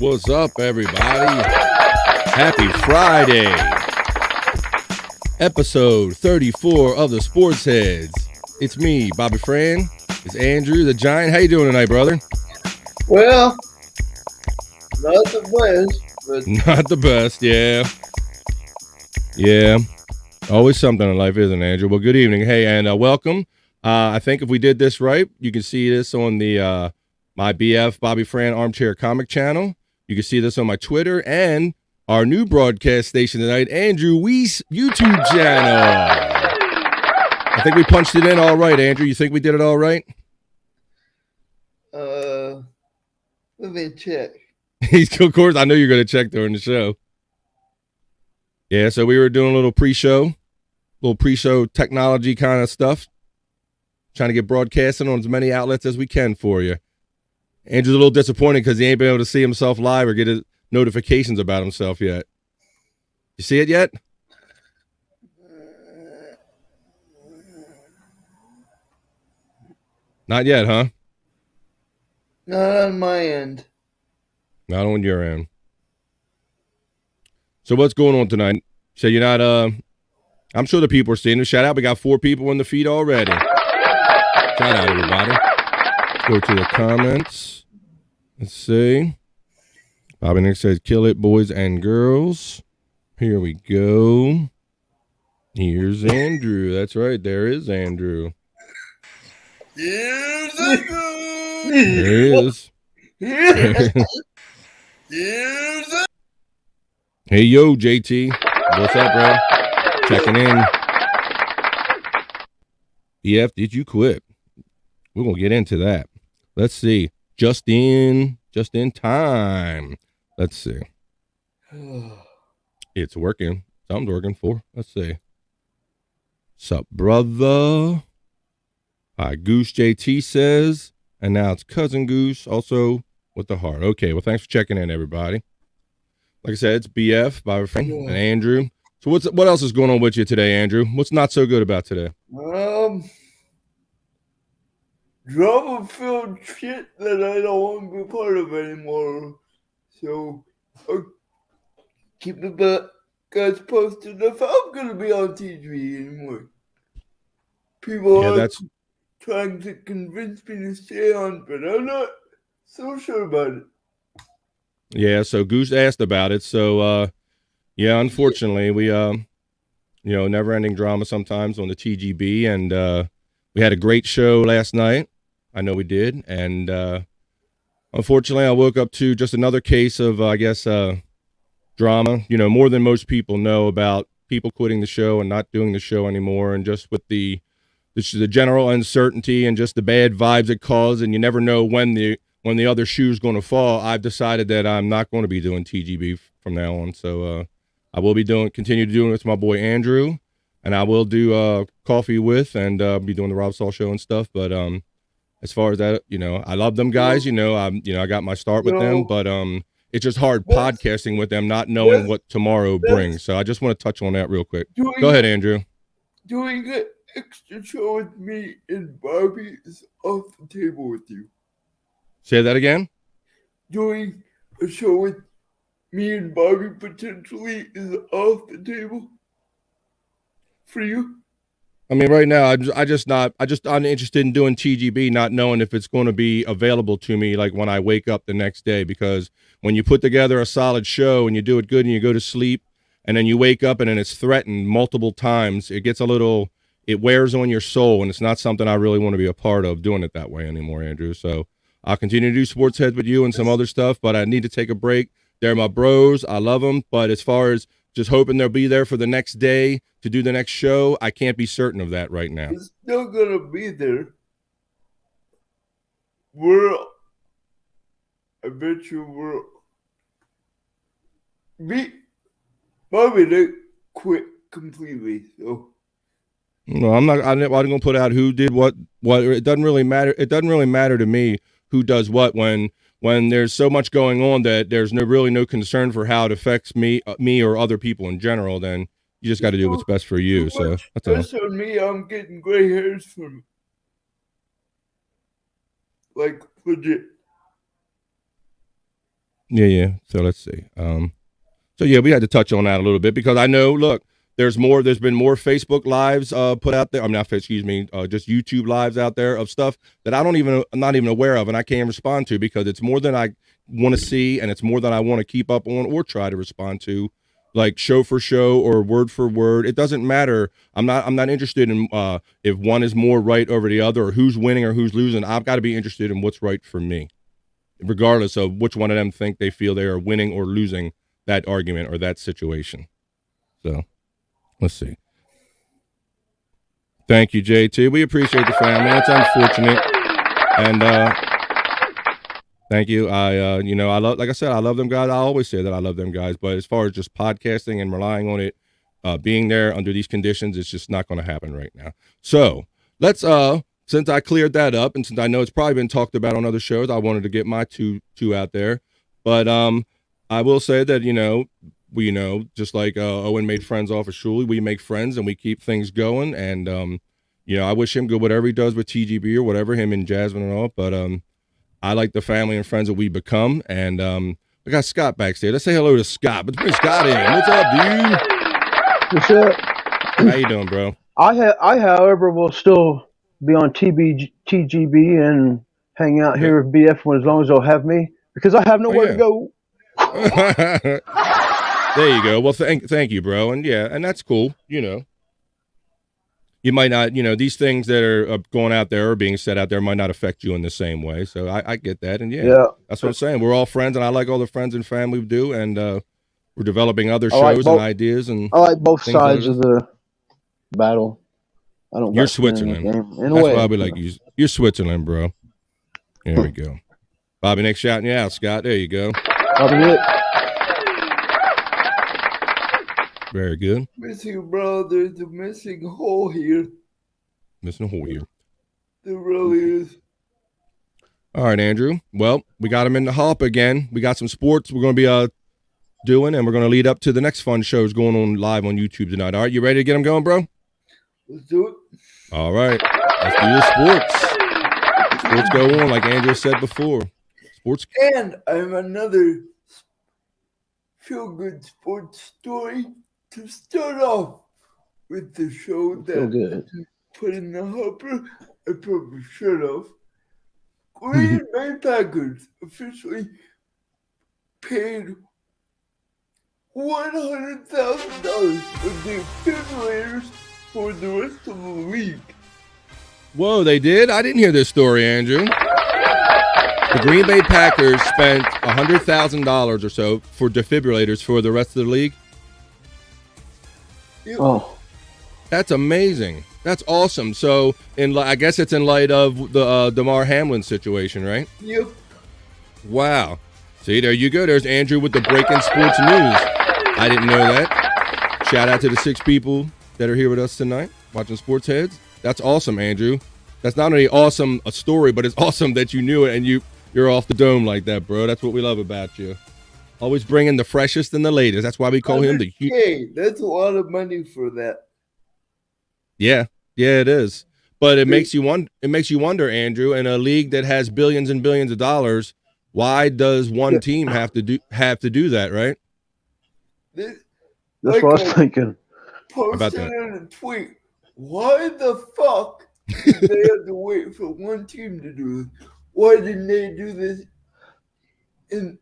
What's up, everybody? Happy Friday. Episode 34 of the Sports Heads. It's me, Bobby Fran. It's Andrew the Giant. How you doing tonight, brother? Well, not the best, but Not the best, yeah. Yeah. Always something in life, isn't it, Andrew? Well, good evening. Hey, and welcome. I think if we did this right, you can see this on the my BF Bobby Fran Armchair Comic channel. You can see this on my Twitter and our new broadcast station tonight, Andrew Weiss YouTube channel. I think we punched it in all right, Andrew. You think we did it all right? let me check. Of course, I know you're going to check during the show. Yeah, so we were doing a little pre-show technology kind of stuff, trying to get broadcasting on as many outlets as we can for you. Andrew's a little disappointed because he ain't been able to see himself live or get his notifications about himself yet. You see it yet? Not yet, huh? Not on my end. Not on your end. So what's going on tonight? So you're not, I'm sure the people are seeing it. Shout out, we got 4 people in the feed already. Shout out, everybody. Let's go to the comments. Let's see. Bobby Nick says, kill it, boys and girls. Here we go. Here's Andrew. That's right. There is Andrew. Here's There he is. Hey, yo, JT. What's up, bro? Checking in. EF, did you quit? We're going to get into that. Let's see. Just in time. Let's see. It's working. Something's working for. Let's see. Sup, brother? Hi, Goose JT says. And now it's Cousin Goose, also with the heart. Okay, well, thanks for checking in, everybody. Like I said, it's BF, Bobby Frank, and Andrew. So what else is going on with you today, Andrew? What's not so good about today? Drama-filled shit that I don't want to be part of anymore. So, I'll keep the guys posted if I'm going to be on TV anymore. People are trying to convince me to stay on, but I'm not so sure about it. Yeah, so Goose asked about it. So, yeah, unfortunately, we, never-ending drama sometimes on the TGB, and we had a great show last night. I know we did, and unfortunately, I woke up to just another case of, drama. You know, more than most people know about people quitting the show and not doing the show anymore, and just with the general uncertainty and just the bad vibes it caused, and you never know when the other shoe's going to fall. I've decided that I'm not going to be doing TGB from now on. So I will be continue to do it with my boy Andrew, and I will do Coffee with and be doing the Rob Saul show and stuff. But as far as that, I love them guys. I got my start with them, but it's just hard podcasting with them, not knowing what tomorrow brings. So I just want to touch on that real quick. Go ahead, Andrew. Doing an extra show with me and Bobby is off the table with you. Say that again? Doing a show with me and Bobby potentially is off the table for you. I mean, right now, I'm just uninterested in doing TGB, not knowing if it's going to be available to me, like when I wake up the next day, because when you put together a solid show and you do it good and you go to sleep and then you wake up and then it's threatened multiple times, it wears on your soul, and it's not something I really want to be a part of doing it that way anymore, Andrew. So I'll continue to do Sports Heads with you and some other stuff, but I need to take a break. They're my bros. I love them. But as far as just hoping they'll be there for the next day to do the next show, I can't be certain of that right now. It's still going to be there. I bet you Bobby didn't quit completely, so. No, I'm going to put out who did what. It doesn't really matter. It doesn't really matter to me who does what when there's so much going on that there's really no concern for how it affects me or other people in general. Then you just got to do what's best for you. So that's all. On me, I'm getting gray hairs from like legit. Yeah. So let's see. So yeah, we had to touch on that a little bit because I know. Look, there's more. There's been more Facebook lives put out there. I'm not. Excuse me. Just YouTube lives out there of stuff that I'm not even aware of, and I can't respond to because it's more than I want to see, and it's more than I want to keep up on or try to respond to, like show for show or word for word. It doesn't matter. I'm not interested in if one is more right over the other or who's winning or who's losing. I've got to be interested in what's right for me, regardless of which one of them think they feel they are winning or losing that argument or that situation. So let's see. Thank you, JT. We appreciate the family. It's unfortunate. And thank you. I love, like I said, I love them guys. I always say that I love them guys. But as far as just podcasting and relying on it, being there under these conditions, it's just not going to happen right now. So let's, since I cleared that up, and since I know it's probably been talked about on other shows, I wanted to get my two out there. But I will say that we just like Owen made friends off of Shuley, we make friends and we keep things going. And I wish him good whatever he does with TGB or whatever, him and Jasmine and all. But I like the family and friends that we become. And we got Scott backstage. Let's say hello to Scott. Let's bring Scott in. What's up, dude? What's up? How you doing, bro? I, however, will still be on TGB and hang out here with BF as long as they'll have me because I have nowhere to go. There you go. Well, thank you, bro. And yeah, and that's cool. You might not, these things that are going out there or being said out there might not affect you in the same way. So I get that. And yeah, that's what I'm saying. We're all friends, and I like all the friends and family we do. And we're developing other shows and ideas. And I like both sides of the battle. I don't. You're Switzerland. That's why we like you. You're Switzerland, bro. There we go. Bobby Nick shouting you out, Scott. There you go. Bobby Nick. Very good. Missing, bro. There's a missing hole here. Missing a hole here. There really is. All right, Andrew. Well, we got him in the hop again. We got some sports we're going to be doing, and we're going to lead up to the next fun shows going on live on YouTube tonight. All right, you ready to get them going, bro? Let's do it. All right. Let's do the sports. Sports go on, like Andrew said before. Sports. And I have another feel-good sports story to start off with the show that put in the hopper. I probably should have. Green Bay Packers officially paid $100,000 for the defibrillators for the rest of the league. Whoa, they did? I didn't hear this story, Andrew. The Green Bay Packers spent $100,000 or so for defibrillators for the rest of the league. Yep. Oh, that's amazing. That's awesome. So, I guess it's in light of the Damar Hamlin situation, right? Yep. Wow. See, there you go. There's Andrew with the breaking sports news. I didn't know that. Shout out to the 6 people that are here with us tonight watching Sports Heads. That's awesome, Andrew. That's not only awesome a story, but it's awesome that you knew it and you're off the dome like that, bro. That's what we love about you. Always bringing the freshest and the latest. That's why we call him the. Hey, that's a lot of money for that. Yeah, it is. But it makes you wonder. It makes you wonder, Andrew. In a league that has billions and billions of dollars, why does one team have to do that? Right. That's what I was thinking. Posted in a tweet. Why the fuck did they have to wait for one team to do this? Why didn't they do this in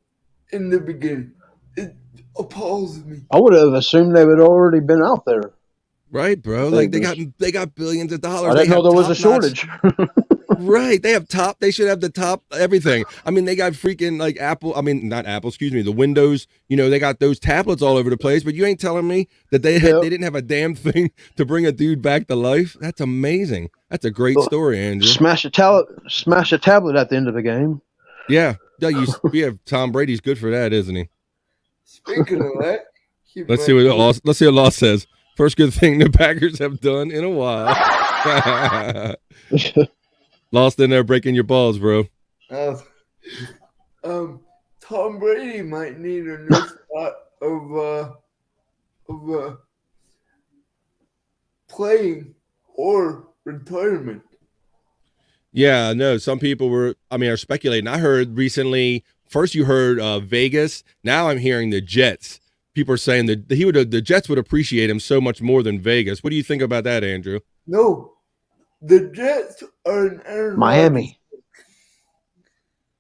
the beginning? It appalls me. I would have assumed they would already been out there. Right, bro. Like they got billions of dollars. I didn't know there was a shortage. Right. They should have the top everything. I mean, they got freaking like Apple. I mean, not Apple, excuse me. The Windows, they got those tablets all over the place, but you ain't telling me that they didn't have a damn thing to bring a dude back to life. That's amazing. That's a great story, Andrew. Smash a tablet at the end of the game. Yeah. Tom Brady's good for that, isn't he? Speaking of that, let's see what Loss says. First good thing the Packers have done in a while. Lost in there breaking your balls, bro. Tom Brady might need a new spot of playing or retirement. Yeah, no, some people are speculating. I heard recently first you heard Vegas. Now I'm hearing the Jets. People are saying that the Jets would appreciate him so much more than Vegas. What do you think about that, Andrew? No, the Jets are an Aaron Rodgers. Miami.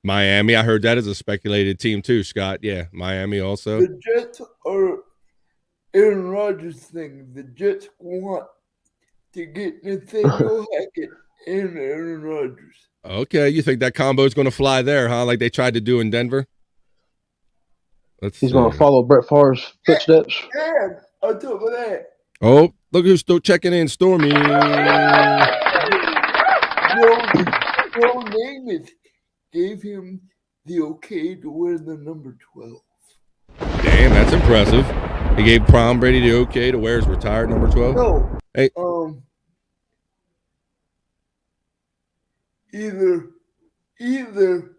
Miami. I heard that as a speculated team too, Scott. Yeah, Miami also. The Jets are Aaron Rodgers thing. The Jets want to get Nathaniel Hackett and Aaron Rodgers. Okay, you think that combo is going to fly there, huh? Like they tried to do in Denver? He's going to follow Brett Favre's footsteps. And on top of that, oh, look who's still checking in, Stormy. Joe Namath gave him the okay to wear the number 12. Damn, that's impressive. He gave Tom Brady the okay to wear his retired number 12? No. Hey. Either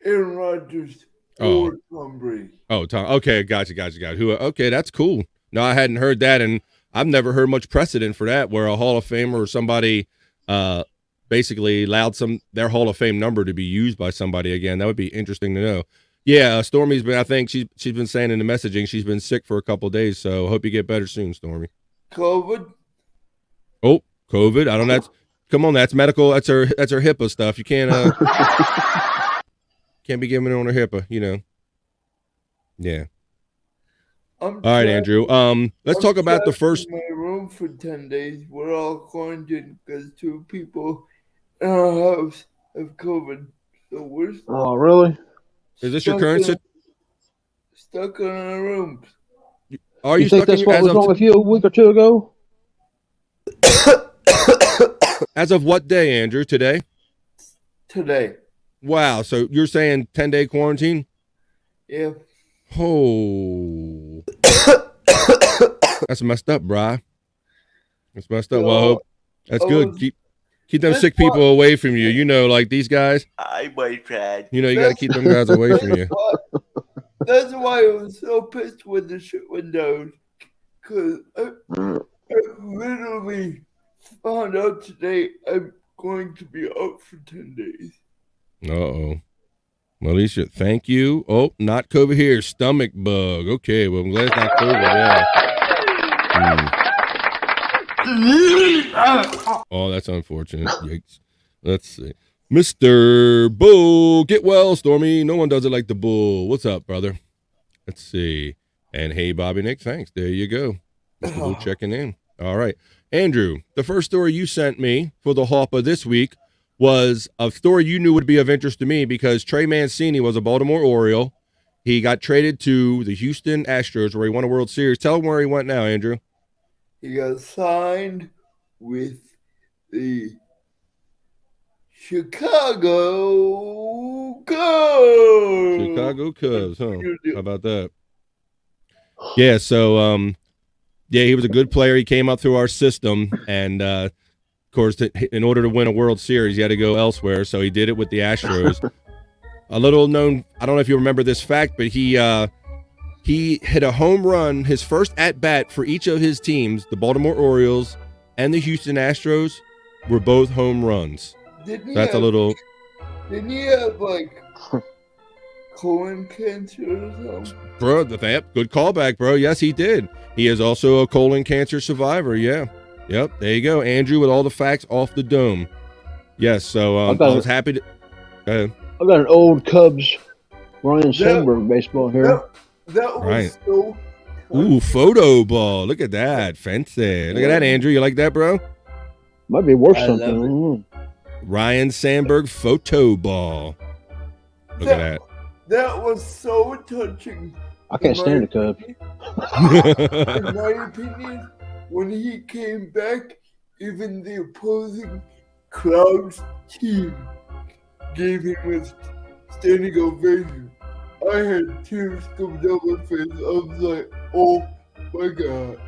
Aaron Rodgers or Tom Brady. Oh, Tom. Okay, gotcha. Who? Okay, that's cool. No, I hadn't heard that, and I've never heard much precedent for that, where a Hall of Famer or somebody basically allowed their Hall of Fame number to be used by somebody again. That would be interesting to know. Yeah, Stormy's been. I think she's been saying in the messaging she's been sick for a couple of days. So hope you get better soon, Stormy. COVID. Oh, COVID. I don't know. Come on, that's medical. That's her HIPAA stuff. You can't can't be giving it on her HIPAA. You know. Yeah. All right, Andrew. Let's talk about the first. In my room for 10 days. We're all quarantined because 2 people in our house have COVID. So we're really? Is this your current situation? Stuck in our rooms. Are you think that's what was wrong with you a week or 2 ago? As of what day, Andrew? Today? Today. Wow. So you're saying 10-day quarantine? Yeah. Oh. That's messed up, brah. That's messed up. Well, that's good. Keep them sick people away from you. You know, like these guys. I might try. You know, you got to keep them guys away from you. That's why I was so pissed when the shit went down. Because I literally found out today I'm going to be out for 10 days. Uh-oh. Well, Alicia, thank you. Oh, not COVID here. Stomach bug. Okay, well, I'm glad it's not COVID. Yeah. Oh, that's unfortunate. Yikes. Let's see. Mr. Bull, get well, Stormy. No one does it like the Bull. What's up, brother? Let's see. And hey, Bobby Nick, thanks. There you go. Mr. Bull checking in. All right. Andrew, the first story you sent me for the Hoppa this week was a story you knew would be of interest to me because Trey Mancini was a Baltimore Oriole. He got traded to the Houston Astros where he won a World Series. Tell him where he went now, Andrew. He got signed with the Chicago Cubs. Chicago Cubs, huh? How about that? Yeah, so yeah, he was a good player. He came up through our system, and of course, in order to win a World Series, he had to go elsewhere. So he did it with the Astros. A little known, I don't know if you remember this fact, but he hit a home run, his first at bat for each of his teams, the Baltimore Orioles and the Houston Astros, were both home runs. Didn't he have like colon cancer or something? Bro, good callback, bro. Yes, he did. He is also a colon cancer survivor. Yeah. Yep. There you go. Andrew with all the facts off the dome. Yes. So I was happy to. Go ahead. I've got an old Cubs Ryan Sandberg baseball here. That was so funny. Ooh, photo ball. Look at that. Fancy. Look at that, Andrew. You like that, bro? Might be worth something. Ryan Sandberg photo ball. Look at that. That was so touching. I can't stand the Cubs. In my opinion, when he came back, even the opposing crowd's team gave him a standing ovation. I had tears come down my face. I was like, oh my God.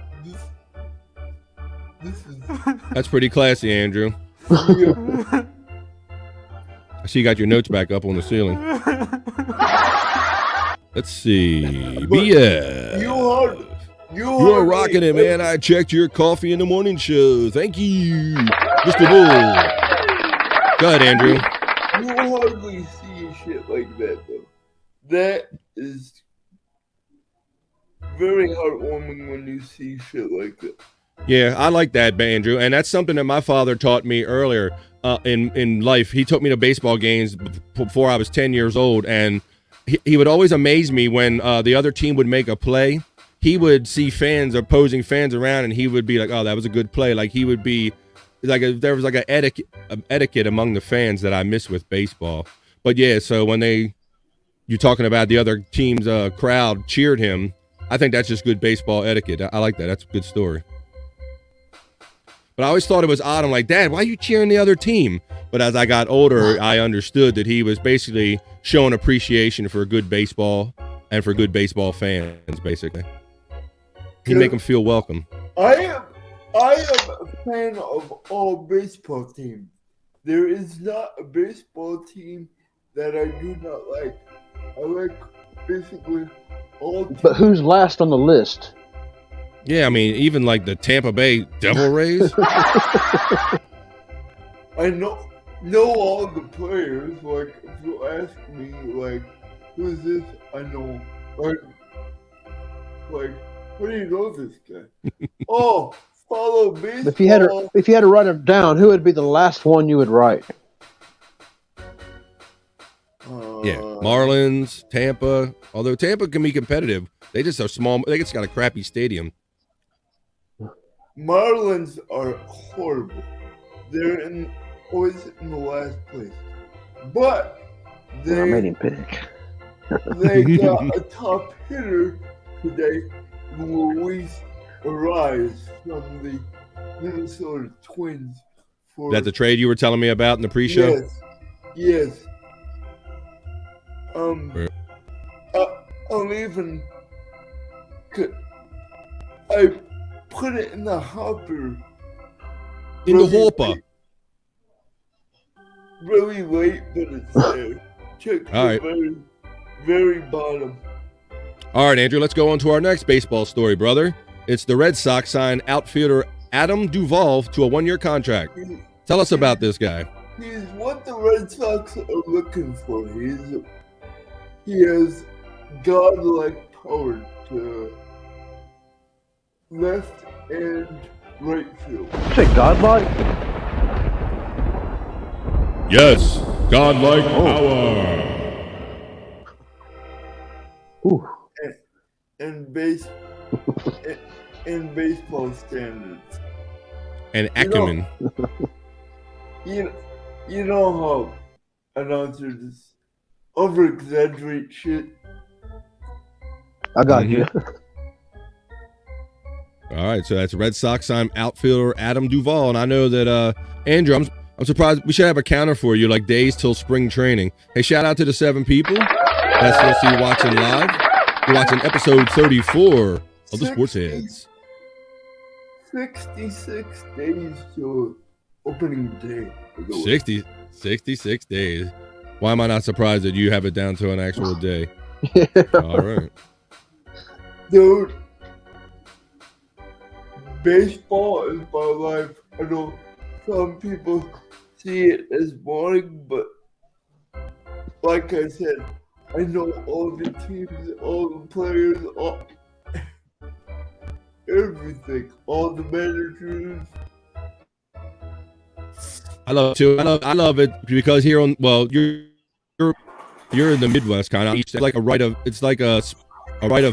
This is... That's pretty classy, Andrew. Yeah. I see you got your notes back up on the ceiling. Let's see. BF. You are rocking it, man. I checked your coffee in the morning show. Thank you, Mr. Bull. Go ahead, Andrew. You hardly see a shit like that, though. That is very heartwarming when you see shit like that. Yeah, I like that, Andrew, and that's something that my father taught me earlier in life. He took me to baseball games before I was 10 years old, and he would always amaze me when the other team would make a play. He would see opposing fans around, and he would be like, "Oh, that was a good play." Like he would be like there was like a etiquette among the fans that I miss with baseball. But yeah, so when you're talking about the other team's crowd cheered him, I think that's just good baseball etiquette. I like that. That's a good story. But I always thought it was odd. I'm like, Dad, why are you cheering the other team? But as I got older, I understood that he was basically showing appreciation for good baseball and for good baseball fans, basically. He'd make them feel welcome. I am a fan of all baseball teams. There is not a baseball team that I do not like. I like basically all teams. But who's last on the list? Yeah, I mean, even like the Tampa Bay Devil Rays. I know all the players. Like, if you ask me, like, who's this? I know. Like, how do you know this guy? Oh, follow baseball. If you had to write it down, who would be the last one you would write? Yeah, Marlins, Tampa. Although Tampa can be competitive, they just are small. They just got a crappy stadium. Marlins are horrible. They're always in the last place. But I made him pick. They got a top hitter today, Luis Ariz from the Minnesota Twins. Is that the trade you were telling me about in the pre-show? Yes. I'll even. I put it in the hopper. In the hopper. Really late, but it's there. Check the very, very bottom. All right, Andrew, let's go on to our next baseball story, brother. It's the Red Sox signed outfielder Adam Duvall to a one-year contract. Tell us about this guy. He's what the Red Sox are looking for. He has godlike power to left and right field. You say godlike? Yes, godlike power. Ooh. And baseball standards. And acumen. You know how announcers over-exaggerate shit? I got you. All right, so that's Red Sox signed outfielder Adam Duvall, and I know that Andrew, I'm surprised we should have a counter for you, like days till spring training. Hey, shout out to the 7 people that's listening, watching live. You're watching episode 34 of the Sports Heads. 66 days till opening day. 66 days. Why am I not surprised that you have it down to an actual day? All right. Dude, baseball is my life. I know some people see it as boring, but like I said, I know all the teams, all the players, everything, all the managers. I love it too. I love it because here on you're in the Midwest kind of. It's like a rite of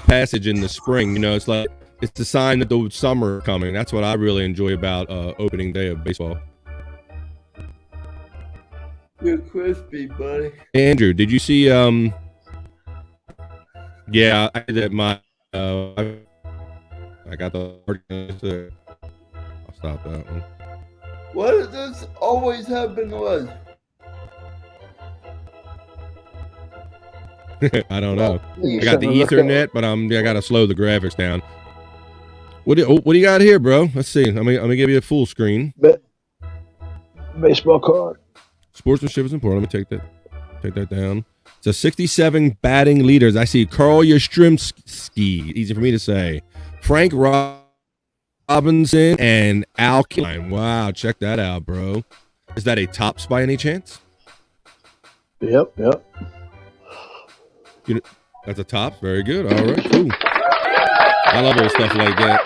passage in the spring. You know, it's a sign that the summer is coming. That's what I really enjoy about opening day of baseball. You're crispy, buddy. Andrew, did you see? Yeah, I did my. I got the. I'll stop that one. Why does this always happen to us? I don't know. I got the Ethernet, but I got to slow the graphics down. What do you got here, bro? Let's see. I'm gonna give you a full screen. Baseball card. Sportsmanship is important. Let me take that down. It's a 67 batting leaders. I see Carl Yastrzemski. Easy for me to say. Frank Robinson and Al Kline. Wow, check that out, bro. Is that a Topps by any chance? Yep. You know, at the top. Very good. All right, cool. I love old stuff like that.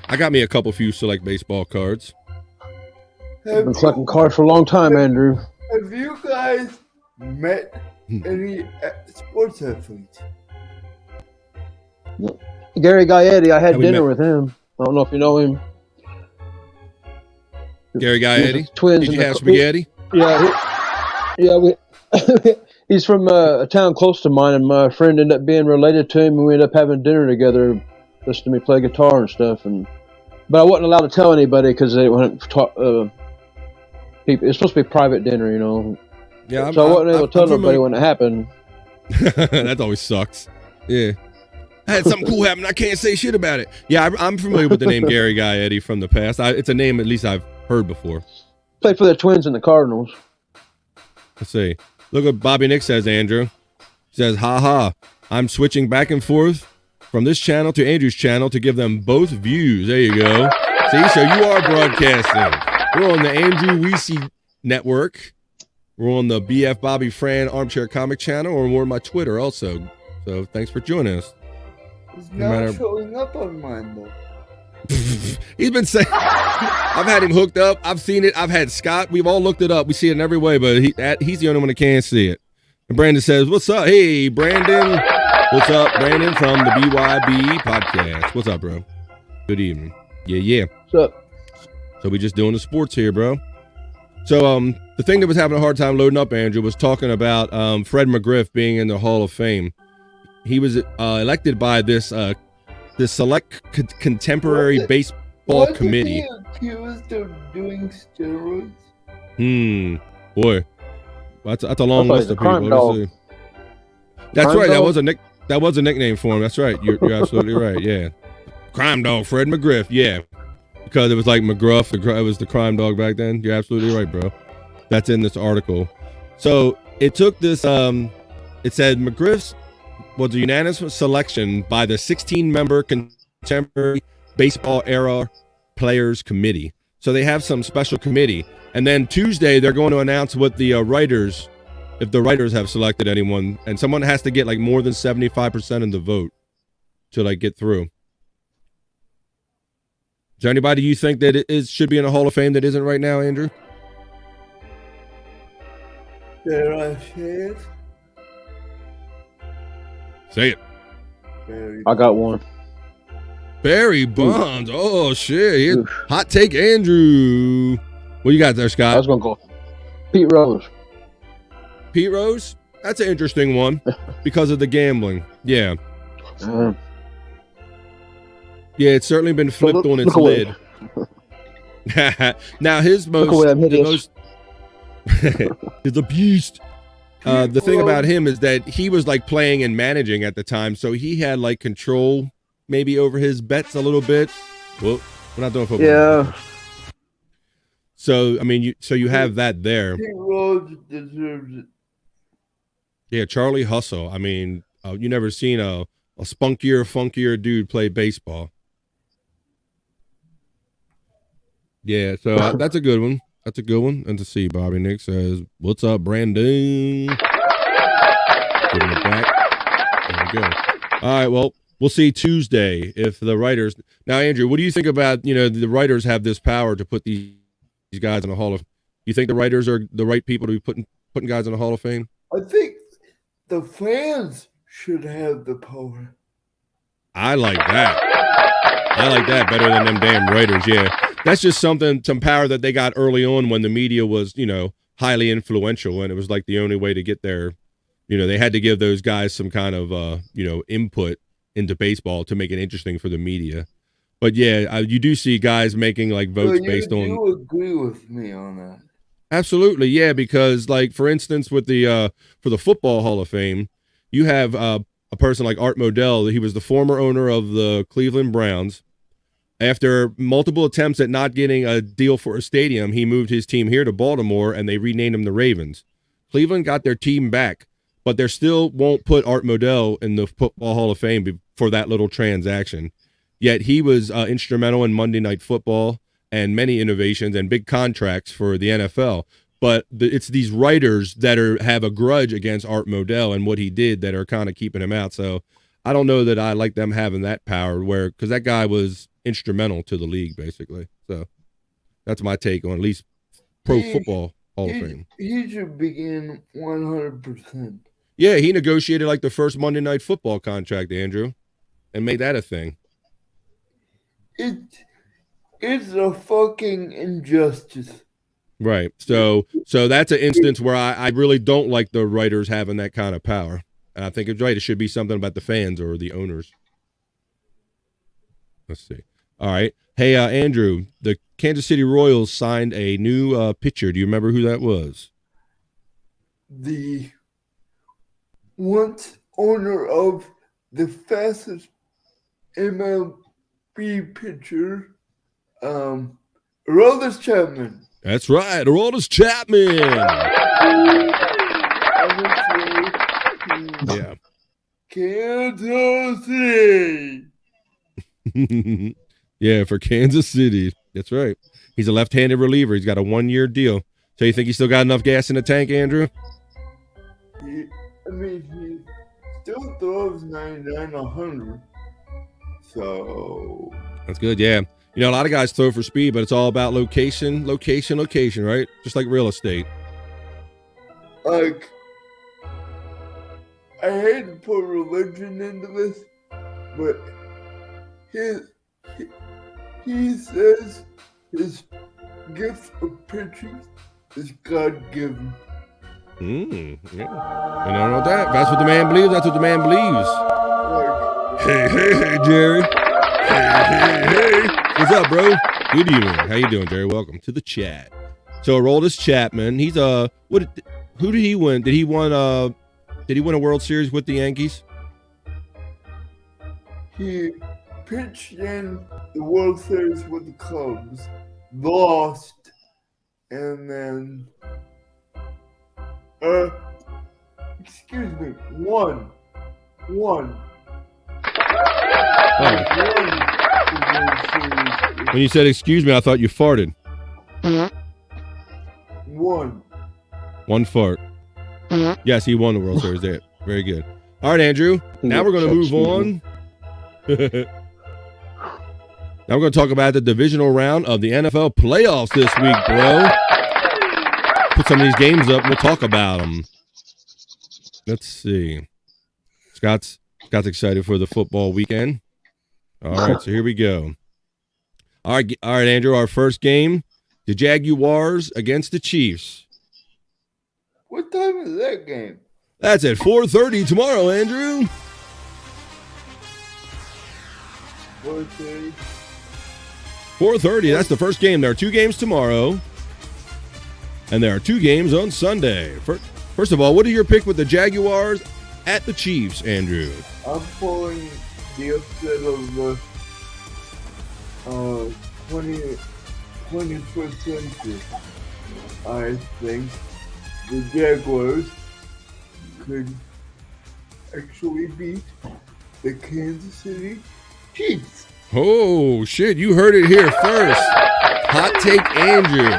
I got me a few select baseball cards. I've been collecting cards for a long time, Andrew. Have you guys met any sports athletes? Gary Gaetti, I had Have we dinner met- with him. I don't know if you know him. Gary Gaetti? Twins. Did you have spaghetti? Yeah, he's from a town close to mine, and my friend ended up being related to him, and we ended up having dinner together, listening to me play guitar and stuff. But I wasn't allowed to tell anybody because they wouldn't talk. People, it's supposed to be a private dinner, you know. Yeah, so I wasn't able to tell nobody when it happened. That always sucks. Yeah. I had something cool happen. I can't say shit about it. Yeah, I'm familiar with the name Gary Gaetti from the past. It's a name at least I've heard before. Played for the Twins and the Cardinals. Let's see. Look what Bobby Nick says, Andrew. He says, ha, I'm switching back and forth from this channel to Andrew's channel to give them both views. There you go. See, so you are broadcasting. We're on the Andrew Weesey Network. We're on the BF Bobby Fran Armchair Comic channel, or we're on my Twitter also. So thanks for joining us. It's not showing up on mine, though. He's been saying, I've had him hooked up. I've seen it. I've had Scott. We've all looked it up. We see it in every way, but he's the only one that can't see it. And Brandon says, what's up? Hey, Brandon. What's up, Brandon, from the BYB podcast? What's up, bro? Good evening. Yeah. What's up? So we just doing the sports here, bro. So the thing that was having a hard time loading up, Andrew, was talking about Fred McGriff being in the Hall of Fame. He was elected by this select contemporary baseball committee. Was he accused of doing steroids? Boy, that's a long list of people. Dog. That's crime right. Dog? That was a nickname for him. That's right. You're absolutely right. Yeah, Crime Dog, Fred McGriff. Yeah, because it was like McGruff. It was the Crime Dog back then. You're absolutely right, bro. That's in this article. So it took this. It said McGriff's was a unanimous selection by the 16-member contemporary baseball era players committee. So they have some special committee, and then Tuesday they're going to announce what the writers, if the writers have selected anyone, and someone has to get like more than 75% of the vote to like get through. Is there anybody you think that should be in a Hall of Fame that isn't right now, Andrew? There I say it. Say it. I got one. Barry Bonds. Oh shit! Hot take, Andrew. What you got there, Scott? I was gonna go Pete Rose. Pete Rose. That's an interesting one because of the gambling. Yeah. Yeah, it's certainly been flipped on its lid. Now his most is a beast. The thing about him is that he was like playing and managing at the time, so he had like control maybe over his bets a little bit. Well, we're not doing football. Yeah. So I mean, you have that there. Pete Rose deserves it. Yeah, Charlie Hustle. I mean, you never seen a spunkier, funkier dude play baseball. Yeah, so that's a good one. That's a good one. And to see, Bobby Nick says, "What's up, Brandon?" Giving it back. There we go. All right. Well, we'll see Tuesday if the writers. Now, Andrew, what do you think about the writers have this power to put these guys in the Hall of? You think the writers are the right people to be putting guys in the Hall of Fame? I think the fans should have the power. I like that. I like that better than them damn writers. Yeah. That's just some power that they got early on when the media was, highly influential, and it was like the only way to get their, they had to give those guys some kind of, input into baseball to make it interesting for the media. But yeah, you do see guys making like votes based on. You agree with me on that? Absolutely, yeah. Because like for instance, with the for the Football Hall of Fame, you have a person like Art Modell. He was the former owner of the Cleveland Browns. After multiple attempts at not getting a deal for a stadium, he moved his team here to Baltimore, and they renamed them the Ravens. Cleveland got their team back, but they still won't put Art Modell in the Football Hall of Fame for that little transaction. Yet he was instrumental in Monday Night Football and many innovations and big contracts for the NFL. but it's these writers that have a grudge against Art Modell and what he did that are kind of keeping him out. So I don't know that I like them having that power because that guy was instrumental to the league, basically. So that's my take on at least Pro Football Hall of Fame. He should begin 100%. Yeah, he negotiated like the first Monday Night Football contract, Andrew, and made that a thing. It's a fucking injustice. Right. So that's an instance where I really don't like the writers having that kind of power. And I think it's right. It should be something about the fans or the owners. Let's see. All right. Hey, Andrew, the Kansas City Royals signed a new pitcher. Do you remember who that was? The once owner of the fastest MLB pitcher, Aroldis Chapman. That's right, Aroldis Chapman. Yeah. Kansas City. Yeah, for Kansas City. That's right. He's a left-handed reliever. He's got a 1-year deal. So you think he's still got enough gas in the tank, Andrew? He still throws 99, 100. So that's good, yeah. You know, a lot of guys throw for speed, but it's all about location, right? Just like real estate. Like, I hate to put religion into this, but he says his gift of pitching is God-given. Yeah. I don't know what that. That's what the man believes. That's what the man believes. Hey, Jerry. Hey. What's up, bro? Good evening. How you doing, Jerry? Welcome to the chat. So Aroldis Chapman, he's who did he win? Did he win a World Series with the Yankees? He pitched in the World Series with the Cubs, lost, and then won. When you said excuse me, I thought you farted. One fart. Yes, he won the World Series there. Very good. All right, Andrew. Now we're going to move on. Now we're going to talk about the divisional round of the NFL playoffs this week, bro. Put some of these games up and we'll talk about them. Let's see. Scott's excited for the football weekend. All right, so here we go. All right, Andrew, our first game, the Jaguars against the Chiefs. What time is that game? That's at 4:30 tomorrow, Andrew. 4:30. 4:30, that's the first game. There are 2 games tomorrow, and there are 2 games on Sunday. First of all, what are your pick with the Jaguars at the Chiefs, Andrew? I'm pulling the upset of the 21st century. I think the Jaguars could actually beat the Kansas City Chiefs. Oh, shit, you heard it here first. Hot take Andrew.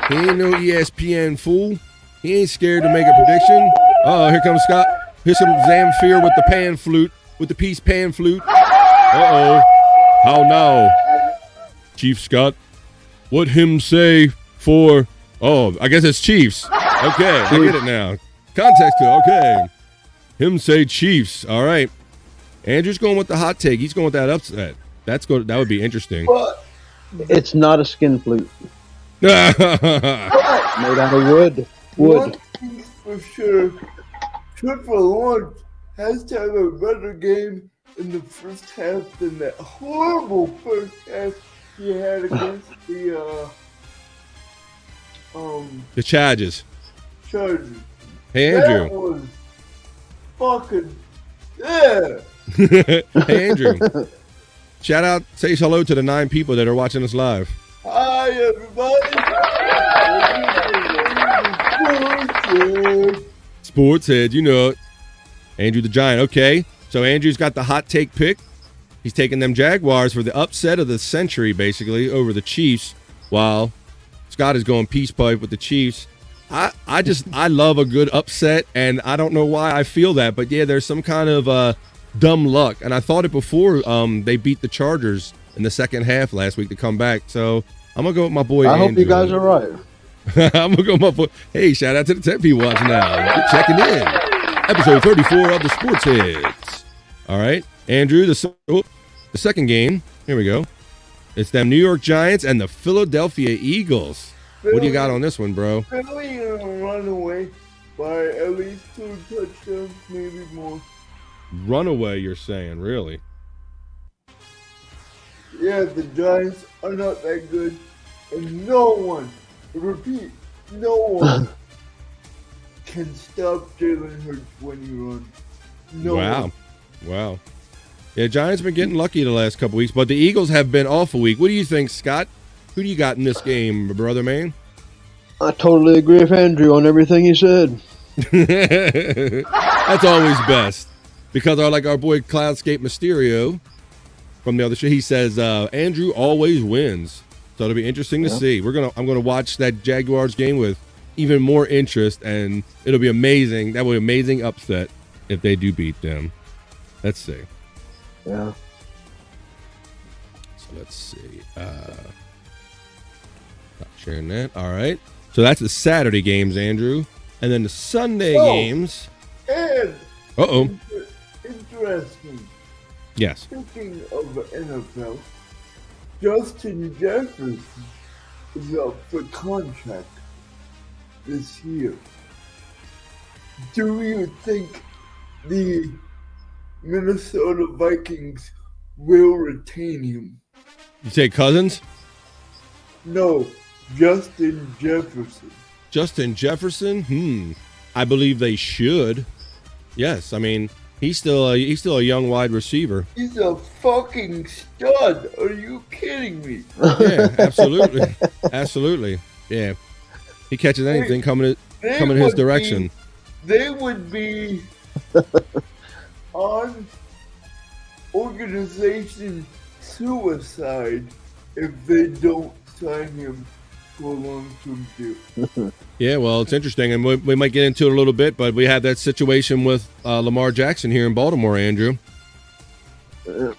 He ain't no ESPN fool. He ain't scared to make a prediction. Oh, here comes Scott. Here's some Zamfir with the pan flute, with the peace pan flute. Uh-oh. How now? Chief Scott, what him say for... Oh, I guess it's Chiefs. Okay, I get it now. Context to okay. Him say Chiefs. All right. Andrew's going with the hot take. He's going with that upset. That would be interesting. But It's not a skin flute. Yeah. Made out of wood. one thing's for sure, Triple Lawrence has to have a better game in the first half than that horrible first half he had against the The Chargers. Chargers. Hey, That Andrew. was fucking yeah. Hey, Andrew. Shout out, say hello to the 9 people that are watching us live. Hi everybody. Sports head, you know it. Andrew the Giant. Okay, so Andrew's got the hot take pick. He's taking them Jaguars for the upset of the century, basically, over the Chiefs, while Scott is going peace pipe with the Chiefs. I love a good upset, and I don't know why I feel that, but yeah, there's some kind of dumb luck, and I thought it before they beat the Chargers in the second half last week to come back. So I'm gonna go with my boy. I Andrew. hope you guys are right. I'm gonna go with my boy. Hey, shout out to the 10 people watching now. Keep checking in. Episode 34 of the Sports Heads. All right, Andrew. The second game. Here we go. It's them New York Giants and the Philadelphia Eagles. What do you got on this one, bro? Philly gonna run away by at least 2 touchdowns, maybe more. Runaway, you're saying, really? Yeah, the Giants are not that good, and no one can stop Jalen Hurts when he runs. No one. Wow. Yeah, Giants been getting lucky the last couple weeks, but the Eagles have been off a week. What do you think, Scott? Who do you got in this game, brother man? I totally agree with Andrew on everything he said. That's always best. Because our boy Cloudscape Mysterio from the other show, he says Andrew always wins. So it'll be interesting to see. I'm gonna watch that Jaguars game with even more interest, and it'll be amazing. That will be an amazing upset if they do beat them. Let's see. Yeah. So let's see. Not sharing that. All right. So that's the Saturday games, Andrew. And then the Sunday games. And interesting. Yes. Speaking of the NFL, Justin Jefferson is up for contract this year. Do you think the Minnesota Vikings will retain him? You say Cousins? No, Justin Jefferson. Justin Jefferson? I believe they should. Yes, I mean he's still a young wide receiver. He's a fucking stud. Are you kidding me? Yeah, absolutely, absolutely. Yeah, he catches anything coming his direction. They would be on organization suicide if they don't sign him for a long-term deal. Yeah, well, it's interesting, and we might get into it a little bit, but we have that situation with Lamar Jackson here in Baltimore, Andrew. So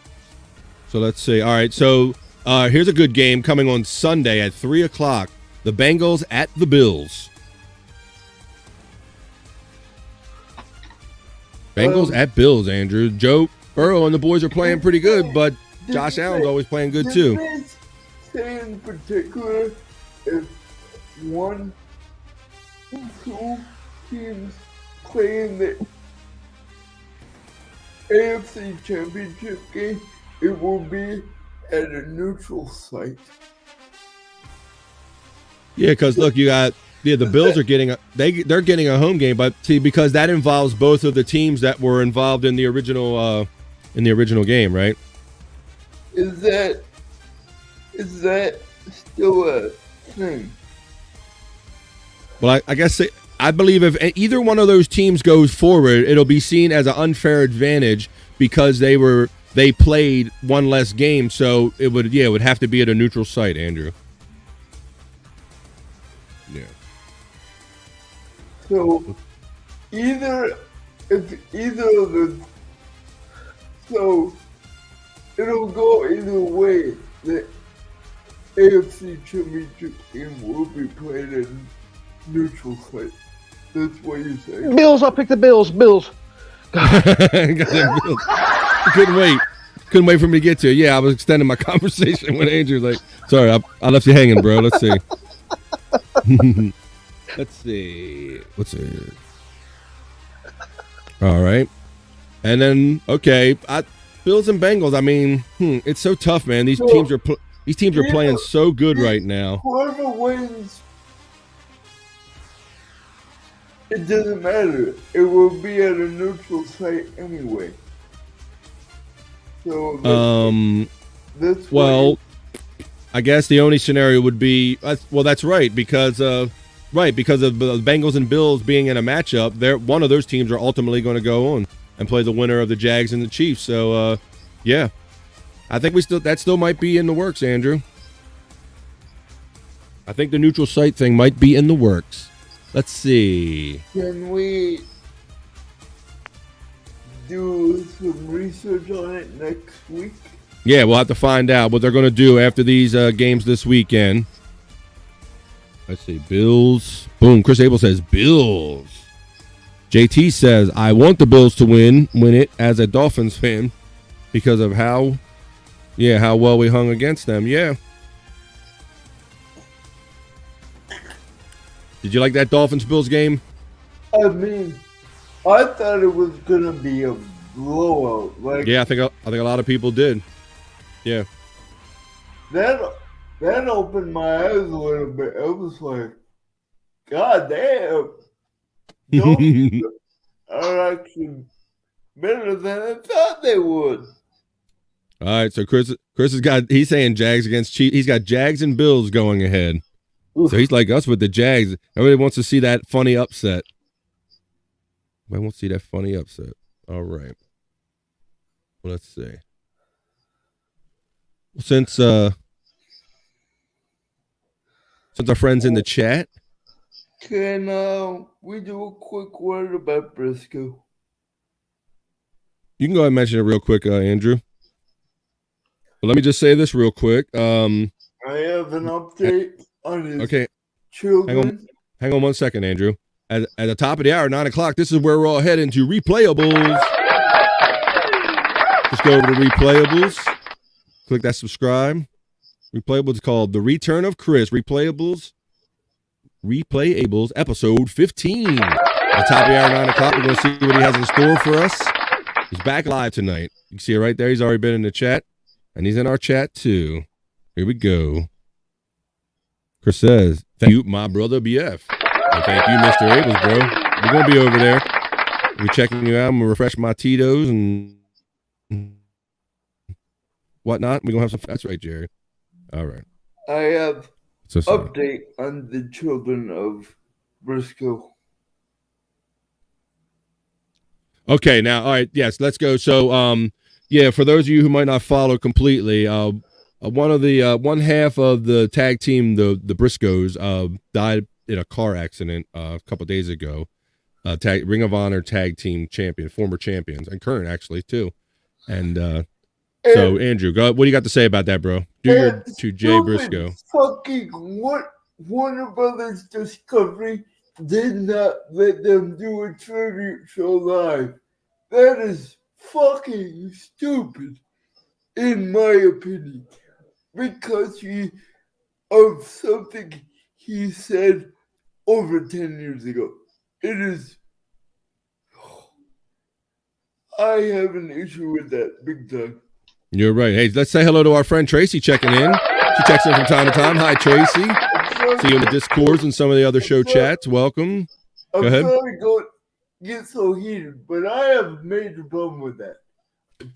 let's see. All right, so here's a good game coming on Sunday at 3 o'clock. The Bengals at the Bills. Bengals at Bills, Andrew. Joe Burrow and the boys are playing pretty good, but Josh Allen's always playing good too. Say in particular, if 1 or 2 teams play in the AFC Championship game, it will be at a neutral site. Yeah, because look, you got the Bills are getting they're getting a home game, but see, because that involves both of the teams that were involved in the original game, right? Is that still a thing? Well, I guess I believe if either one of those teams goes forward, it'll be seen as an unfair advantage because they played one less game, so it would have to be at a neutral site, Andrew. Yeah. So so it'll go either way. The AFC Championship game will be played in neutral site. That's what you say. Bills, I'll pick the Bills. Bills. Couldn't wait for me to get to it. Yeah, I was extending my conversation with Andrew. Like, sorry, I left you hanging, bro. Let's see. Let's see. What's it? All right. And then, okay, Bills and Bengals. I mean, it's so tough, man. These teams are playing so good right now. Whoever wins, it doesn't matter. It will be at a neutral site anyway. So that's I guess the only scenario would be that's right because of the Bengals and Bills being in a matchup. One of those teams are ultimately going to go on and play the winner of the Jags and the Chiefs. So yeah, I think that still might be in the works, Andrew. I think the neutral site thing might be in the works. Let's see. Can we do some research on it next week? Yeah, we'll have to find out what they're going to do after these games this weekend. Let's see. Bills. Boom. Chris Abel says Bills. JT says, I want the Bills to win it as a Dolphins fan because of how well we hung against them. Yeah. Did you like that Dolphins-Bills game? I mean, I thought it was gonna be a blowout. Like, Yeah, I think a lot of people did. Yeah. that opened my eyes a little bit. I was like, God damn, Dolphins are actually better than I thought they would. All right, so Chris he's saying Jags against Chiefs. He's got Jags and Bills going ahead. So he's like us with the Jags. Everybody wants to see that funny upset. I won't see that funny upset. All right. Well, let's see. Since our friends in the chat, Can we do a quick word about Briscoe? you can go ahead and mention it real quick, Andrew. But let me just say this real quick. I have an update on his children. Hang on 1 second, Andrew. At the top of the hour, 9 o'clock, this is where we're all heading to Replayables. Just go over to Replayables. Click that subscribe. Replayables is called The Return of Chris. Replayables episode 15. At the top of the hour, 9 o'clock, we're going to see what he has in store for us. He's back live tonight. You can see it right there. He's already been in the chat. And he's in our chat, too. Here we go. Chris says, thank you, my brother BF. And thank you, Mr. Abels, bro. We're going to be over there. We're checking you out. I'm going to refresh my Tito's and whatnot. We're going to have some. That's right, Jerry. All right. I have update on the children of Briscoe. Okay, now, all right, yes, let's go. So, yeah, for those of you who might not follow completely, one half of the tag team, the Briscoes, died in a car accident a couple days ago. Ring of Honor tag team champion, former champions, and current actually too. And so, Andrew, what do you got to say about that, bro? To Jay Briscoe. Fucking Warner Brothers Discovery did not let them do a tribute show live. That is fucking stupid, in my opinion, because of something he said over 10 years ago. It is. I have an issue with that big time. You're right. Hey, let's say hello to our friend Tracy checking in. She checks in from time to time. Hi, Tracy. See you in the Discords and some of the other show chats. Welcome. Go ahead. I'm sorry to get so heated, but I have a major problem with that.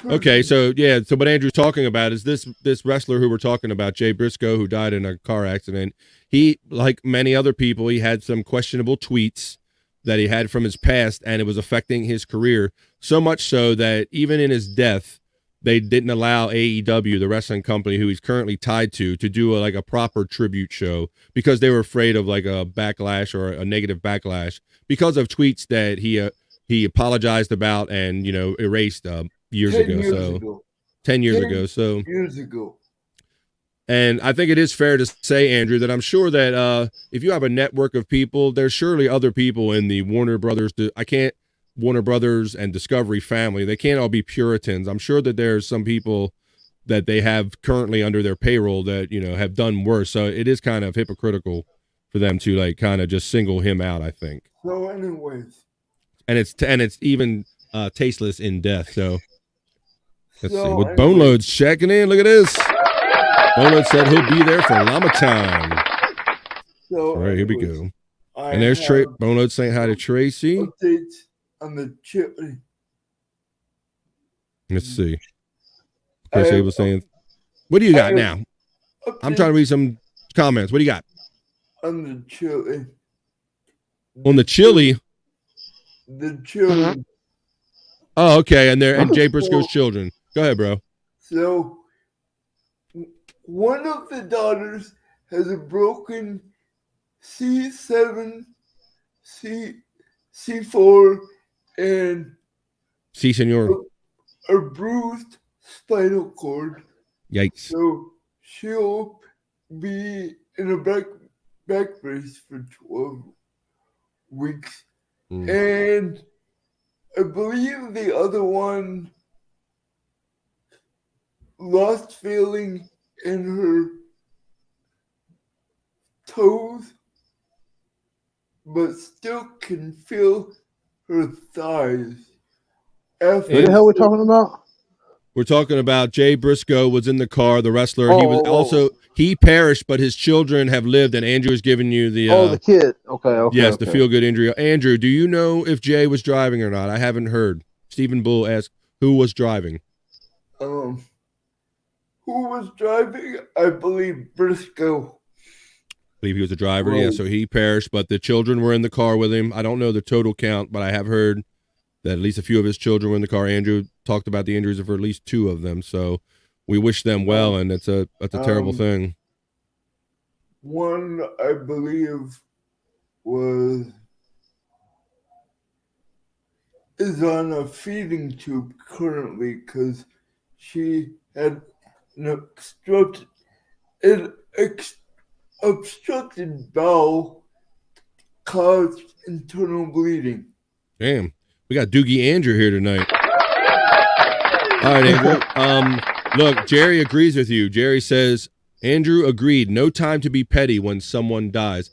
Okay, so yeah, so what Andrew's talking about is this wrestler who we're talking about, Jay Briscoe, who died in a car accident. He, like many other people, he had some questionable tweets that he had from his past, and it was affecting his career so much so that even in his death, they didn't allow AEW, the wrestling company who he's currently tied to do a proper tribute show because they were afraid of like a backlash or a negative backlash because of tweets that he apologized about and erased years ago. 10 years ago. And I think it is fair to say, Andrew, that I'm sure that if you have a network of people, there's surely other people in the Warner Brothers and Discovery family. They can't all be Puritans. I'm sure that there's some people that they have currently under their payroll that, have done worse. So it is kind of hypocritical for them to kind of just single him out, I think. So anyways. And it's even tasteless in death. So let's see. With Bone Loads checking in. Look at this. Bone Loads said he'll be there for llama time. So all right, here we go. And there's Bone Loads saying hi to Tracy. Updates on the chili. Let's see. Chris Abel saying, what do you got now? I'm trying to read some comments. What do you got? On the chili. On the chili? The children. Oh, okay. And Jay Briscoe's children. Go ahead, bro. So, one of the daughters has a broken C7 C4 and Si, senor. a bruised spinal cord. Yikes. So she'll be in a back brace for 12 weeks. And I believe the other one lost feeling in her toes, but still can feel her thighs. What the hell are we talking about? We're talking about Jay Briscoe was in the car, the wrestler. Oh, He was also he perished, but his children have lived. And Andrew has given you the the kid. Okay. yes, okay. the feel good injury. Andrew, do you know if Jay was driving or not? I haven't heard. Stephen Bull asked who was driving. Who was driving? I believe Briscoe. I believe he was a driver. Right. Yeah, so he perished, but the children were in the car with him. I don't know the total count, but I have heard that at least a few of his children were in the car. Andrew talked about the injuries of at least 2 of them. So we wish them well, and that's a terrible thing. One, I believe, is on a feeding tube currently because she had an obstructed bowel caused internal bleeding. Damn. We got Doogie Andrew here tonight. All right, Andrew. Look, Jerry agrees with you. Jerry says, Andrew agreed. No time to be petty when someone dies.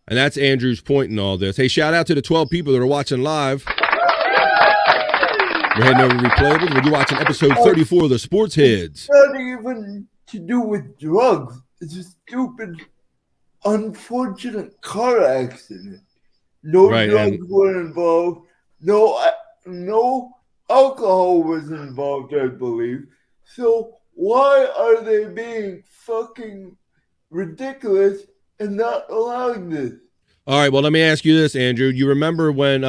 And that's Andrew's point in all this. Hey, shout out to the 12 people that are watching live. We're heading over to Replayables. We're watching episode 34 of the Sports Heads. It's not even to do with drugs. It's a stupid, unfortunate car accident. No drugs were involved. No alcohol was involved, I believe. So why are they being fucking ridiculous and not allowing this? All right, well, let me ask you this, Andrew. You remember when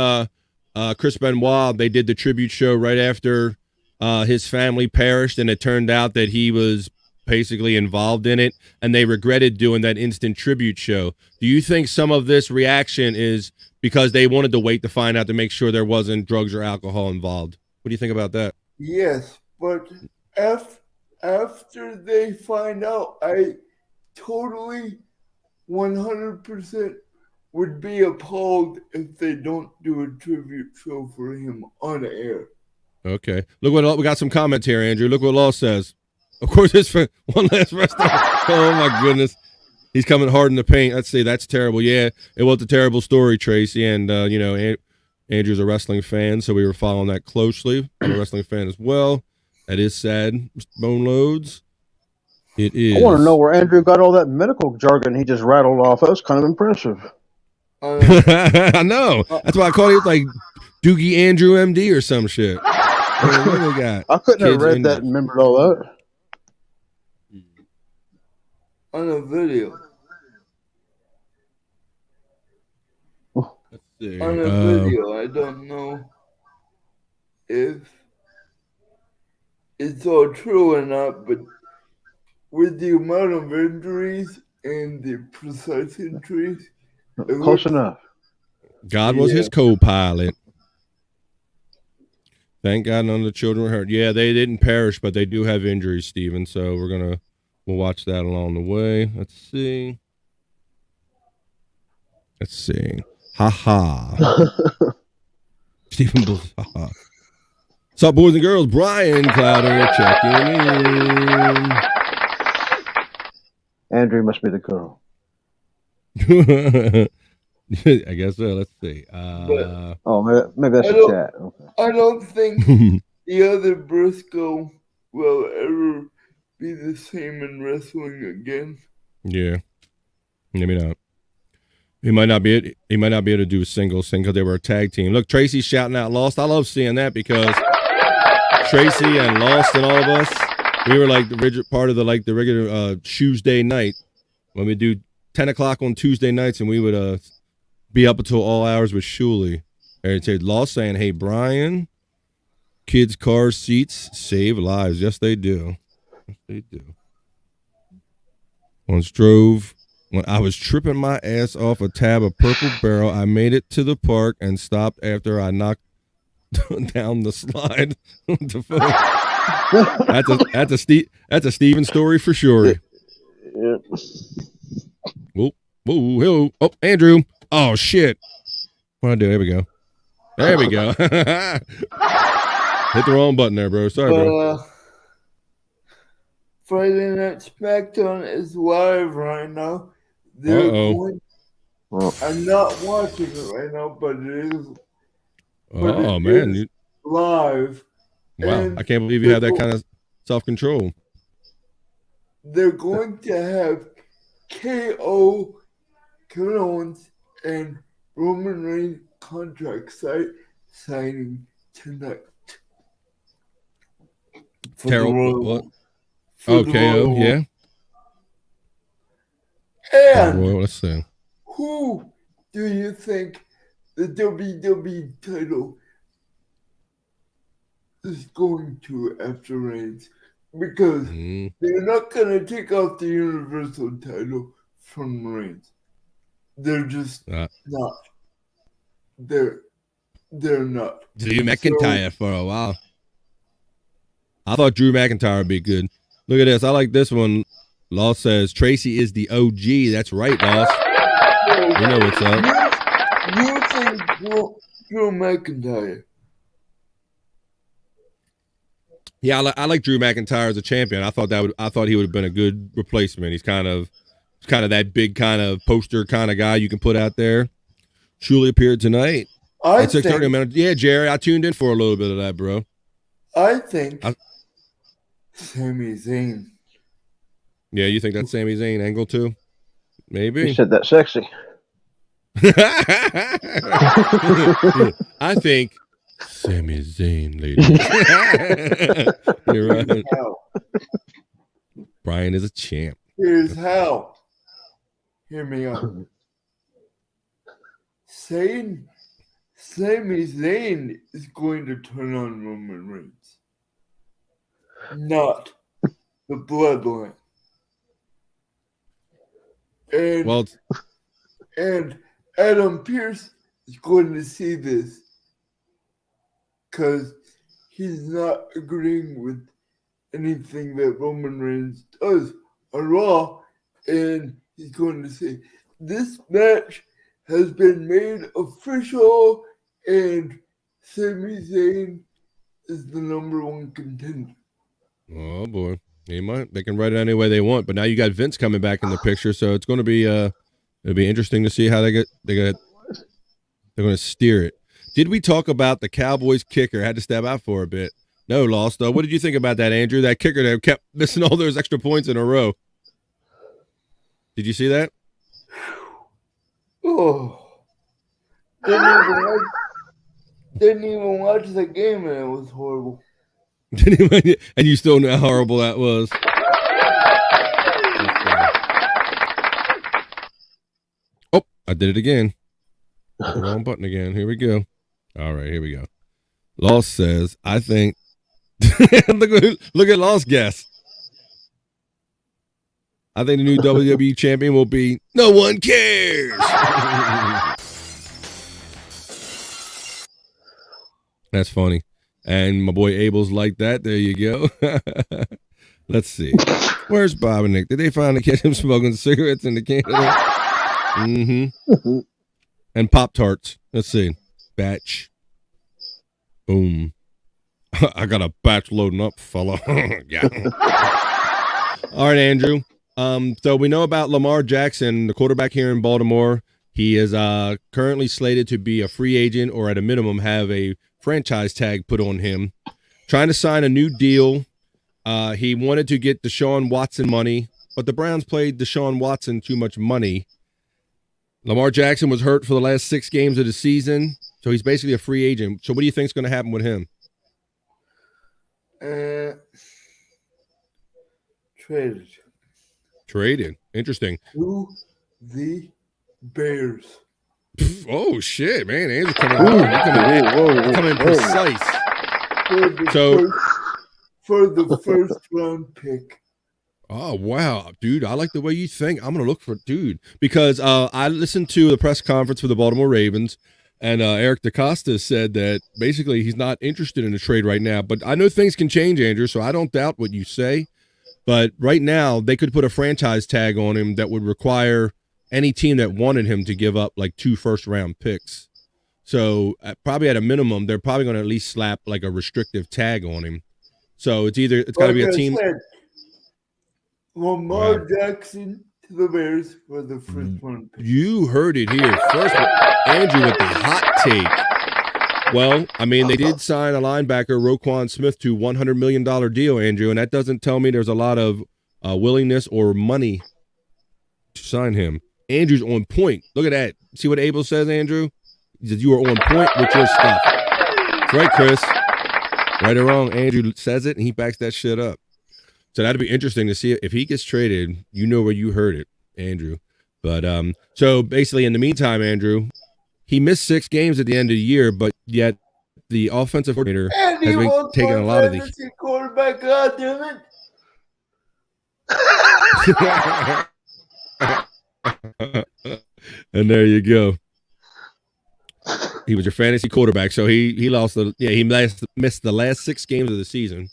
Chris Benoit, they did the tribute show right after his family perished, and it turned out that he was basically involved in it, and they regretted doing that instant tribute show. Do you think some of this reaction is because they wanted to wait to find out to make sure there wasn't drugs or alcohol involved? What do you think about that? Yes, but after they find out, I totally 100% would be appalled if they don't do a tribute show for him on air. Okay. Look what we got some comments here, Andrew. Look what Law says. Of course, it's for one last rest. Oh my goodness, he's coming hard in the paint. Let's see, that's terrible. Yeah, it was a terrible story, Tracy. And you know, Andrew's a wrestling fan, so we were following that closely. I'm a wrestling fan as well. That is sad, Mr. Bone Loads. It is. I want to know where Andrew got all that medical jargon he just rattled off. That was kind of impressive. I know. That's why I called it like Doogie Andrew MD or some shit. What do we got? I couldn't have read that and remembered all that. On a video. Let's see. On a video, I don't know if it's all true or not, but with the amount of injuries and the precise injuries, close enough. God was his co-pilot. Thank God none of the children were hurt. Yeah, they didn't perish, but they do have injuries, Steven. So we'll watch that along the way. Let's see. Ha ha. Stephen Bull. Ha ha. What's up, boys and girls? Brian Clouder checking in. Andrew must be the girl. I guess so. Let's see. Maybe that's the chat. Okay. I don't think the other Briscoe will ever be the same in wrestling again. Yeah, maybe not. He might not be able to do a singles thing because they were a tag team. Look, Tracy's shouting out Lost. I love seeing that because Tracy and Lost and all of us, we were like the rigid part of the regular Tuesday night when we do 10 o'clock on Tuesday nights, and we would be up until all hours with Shuley. And said Lost saying, "Hey Brian, kids' cars, seats save lives." Yes, they do. Yes, they do. Once drove When I was tripping my ass off a tab of Purple Barrel, I made it to the park and stopped after I knocked down the slide. What the fuck? That's a Steven story for sure. Yeah. Whoa, oh, Andrew. Oh shit. What I do? There we go. There we go. Hit the wrong button there, bro. Sorry, bro. Friday Night SmackDown is live right now. I'm not watching it right now, but it is. Oh man, live. Wow, I can't believe you have that kind of self-control. They're going to have KO, Kevin Owens, and Roman Reigns contract signing tonight. Terrible. What? Oh, KO, yeah. And let's see. Who do you think the WWE title is going to after Reigns? Because they're not going to take off the Universal title from Reigns. They're just not. They're not. Drew McIntyre for a while. I thought Drew McIntyre would be good. Look at this. I like this one. Law says Tracy is the OG. That's right, Law. You know what's up. You think Drew McIntyre? Yeah, I like Drew McIntyre as a champion. I thought he would have been a good replacement. He's kind of that big kind of poster kind of guy you can put out there. Truly appeared tonight. At 6:30 minutes. Yeah, Jerry, I tuned in for a little bit of that, bro. I think Sami Zayn. Yeah, you think that's Sami Zayn angle too? Maybe. You said that sexy. I think Sami Zayn, ladies. You're right. Brian is a champ. Here's how. Hear me out. Sami Zayn is going to turn on Roman Reigns. Not the bloodline. And Adam Pearce is going to see this because he's not agreeing with anything that Roman Reigns does on Raw, and he's going to say, this match has been made official, and Sami Zayn is the #1 contender. Oh boy, they can write it any way they want, but now you got Vince coming back in the picture, so it's going to be it'll be interesting to see how they're going to steer it. Did we talk about the Cowboys kicker? I had to step out for a bit. No, lost though. What did you think about that, Andrew? That kicker that kept missing all those extra points in a row. Did you see that? Oh, didn't even watch the game, and it was horrible. And you still know how horrible that was. Oh, I did it again. The wrong button again. Here we go. All right, here we go. Lost says, I think. look at Lost guess. I think the new WWE champion will be no one cares. That's funny. And my boy Abel's like that. There you go. Let's see. Where's Bob and Nick? Did they finally catch him smoking cigarettes in the Canada? Mm-hmm. And Pop-Tarts. Let's see. Batch. Boom. I got a batch loading up, fella. Yeah. All right, Andrew. So we know about Lamar Jackson, the quarterback here in Baltimore. He is currently slated to be a free agent or at a minimum have a franchise tag put on him. Trying to sign a new deal. He wanted to get Deshaun Watson money, but the Browns paid Deshaun Watson too much money. Lamar Jackson was hurt for the last 6 games of the season, so he's basically a free agent. So what do you think is going to happen with him? Traded. Interesting. To the Bears. Oh shit, man! Andrew's coming precise. For the first round pick. Oh wow, dude! I like the way you think. I'm gonna look for dude because I listened to the press conference for the Baltimore Ravens, and Eric DeCosta said that basically he's not interested in a trade right now. But I know things can change, Andrew, so I don't doubt what you say. But right now, they could put a franchise tag on him that would require any team that wanted him to give up like 2 first-round picks. So probably at a minimum, they're probably going to at least slap like a restrictive tag on him. So it's got to be a team. Lamar Jackson to the Bears for the first one. You heard it here first, Andrew with the hot take. Well, I mean, they did sign a linebacker, Roquan Smith, to $100 million deal, Andrew, and that doesn't tell me there's a lot of willingness or money to sign him. Andrew's on point. Look at that. See what Abel says, Andrew? He says you are on point with your stuff. That's right, Chris. Right or wrong, Andrew says it, and he backs that shit up. So that'd be interesting to see if he gets traded. You know where you heard it, Andrew. But so basically, in the meantime, Andrew, he missed 6 games at the end of the year, but yet the offensive coordinator has been taking a lot of the quarterback. God damn it! And there you go. He was your fantasy quarterback, so he lost missed the last 6 games of the season.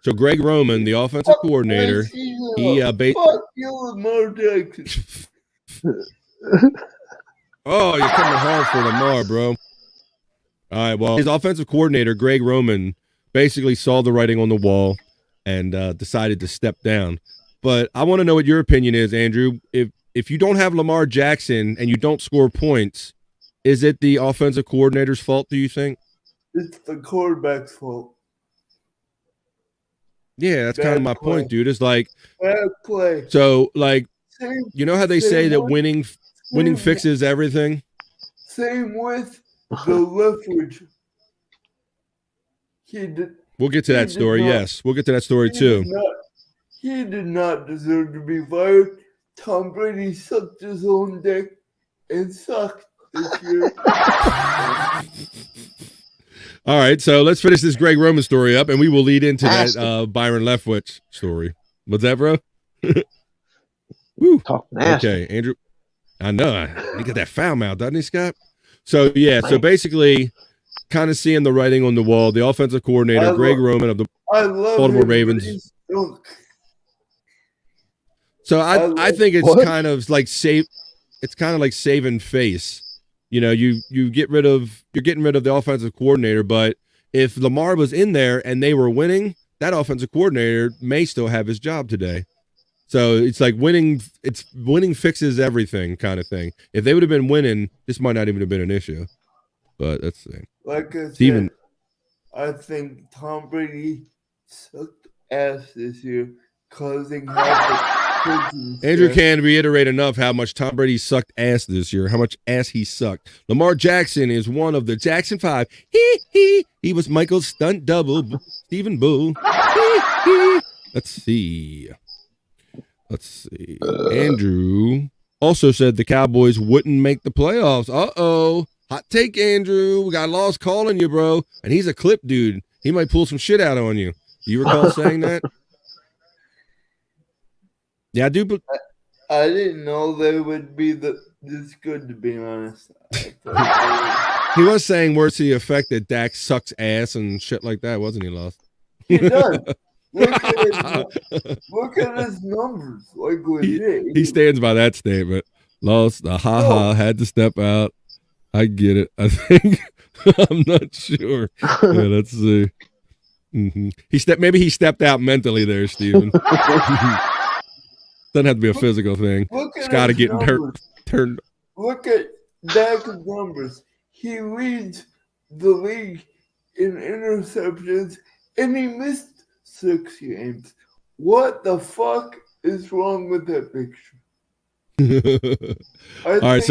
So Greg Roman, the offensive coordinator, he fuck you, Lamar Jackson. Oh, you're coming hard for Lamar, bro. All right, well, his offensive coordinator, Greg Roman, basically saw the writing on the wall and decided to step down. But I want to know what your opinion is, Andrew. If you don't have Lamar Jackson and you don't score points, is it the offensive coordinator's fault, do you think? It's the quarterback's fault. Yeah, that's kind of my point, dude. It's like bad play. So, like, you know how they say that winning fixes everything? Same with the leverage. We'll get to that story. Yes, we'll get to that story too. He did not deserve to be fired. Tom Brady sucked his own dick and sucked this year. All right, so let's finish this Greg Roman story up, and we will lead into that Byron Leftwich story. What's that, bro? Woo. Okay, Andrew. I know. He got that foul mouth, doesn't he, Scott? So, yeah, so basically kind of seeing the writing on the wall, the offensive coordinator, Greg Roman of the Baltimore Ravens. So I think it's kind of like saving face. You know, you're getting rid of the offensive coordinator, but if Lamar was in there and they were winning, that offensive coordinator may still have his job today. So it's like winning fixes everything kind of thing. If they would have been winning, this might not even have been an issue. But that's the thing. Like I said, I think Tom Brady sucked ass this year, causing half the Andrew can't reiterate enough how much Tom Brady sucked ass this year, how much ass he sucked. Lamar Jackson is one of the Jackson 5. He was Michael's stunt double, Stephen Bull. Let's see. Andrew also said the Cowboys wouldn't make the playoffs. Uh-oh. Hot take, Andrew. We got lost calling you, bro. And he's a clip dude. He might pull some shit out on you. Do you recall saying that? Yeah, I do. But I didn't know they would be this good, to be honest. He was saying words to the effect that Dak sucks ass and shit like that, wasn't he, Lost? He does. Look at his numbers. Like legit. He stands by that statement. Lost. The had to step out. I get it. I think. I'm not sure. Yeah, let's see. Mm-hmm. Maybe he stepped out mentally there, Steven. Doesn't have to be a physical thing. Scotty getting turned. Look at Dak's numbers. He leads the league in interceptions, and he missed 6 games. What the fuck is wrong with that picture? All right,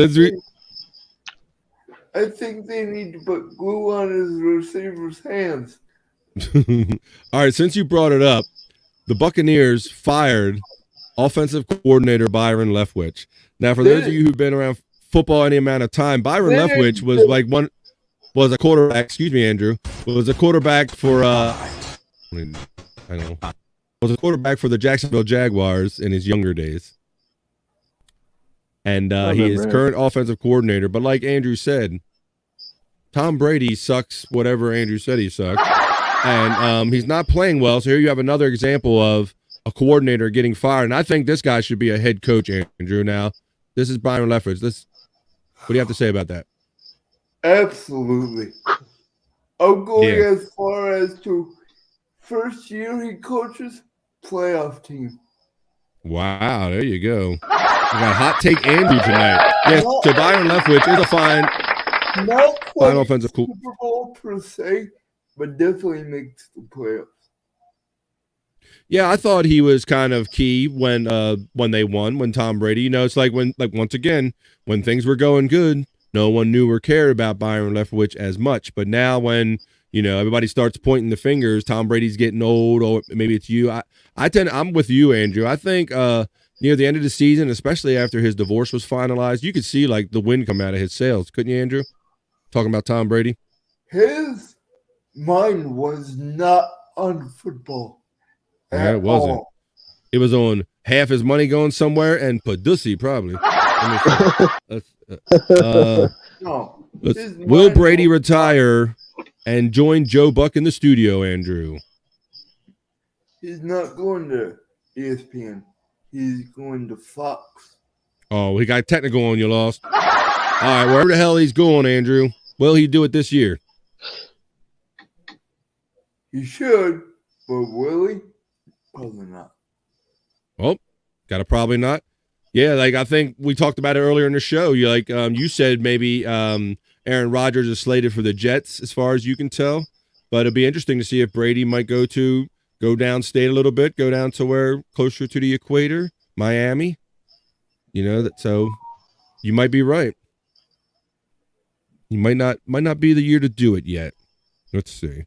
I think they need to put glue on his receiver's hands. All right, since you brought it up, the Buccaneers fired offensive coordinator Byron Leftwich. Now, for those of you who've been around football any amount of time, Byron Leftwich was a quarterback. Excuse me, Andrew. Was a quarterback for hang on. was a quarterback for the Jacksonville Jaguars in his younger days. And he is current offensive coordinator. But like Andrew said, Tom Brady sucks whatever Andrew said he sucked. And he's not playing well. So here you have another example of a coordinator getting fired. And I think this guy should be a head coach, Andrew. Now, this is Byron Leftwich. What do you have to say about that? Absolutely. I'm going as far as to first year he coaches playoff team. Wow, there you go. We got hot take Andrew tonight. Yes, so Byron Leftwich is a fine offensive Super Bowl per se, but definitely makes the playoffs. Yeah, I thought he was kind of key when they won, when Tom Brady, it's like once again, when things were going good, no one knew or cared about Byron Leftwich as much. But now when, everybody starts pointing the fingers, Tom Brady's getting old, or maybe it's you. I'm with you, Andrew. I think near the end of the season, especially after his divorce was finalized, you could see like the wind come out of his sails, couldn't you, Andrew? Talking about Tom Brady. His mind was not on football. Yeah, it wasn't. It was on half his money going somewhere and Paducey probably. Will Brady retire and join Joe Buck in the studio, Andrew? He's not going to ESPN. He's going to Fox. Oh, he got technical on you, Lost. All right, wherever the hell he's going, Andrew, will he do it this year? He should, but will he? Probably not. Oh, got a probably not. Yeah, like I think we talked about it earlier in the show. You said maybe Aaron Rodgers is slated for the Jets, as far as you can tell. But it'd be interesting to see if Brady might go downstate a little bit, go down to where closer to the equator, Miami. So you might be right. You might not be the year to do it yet. Let's see.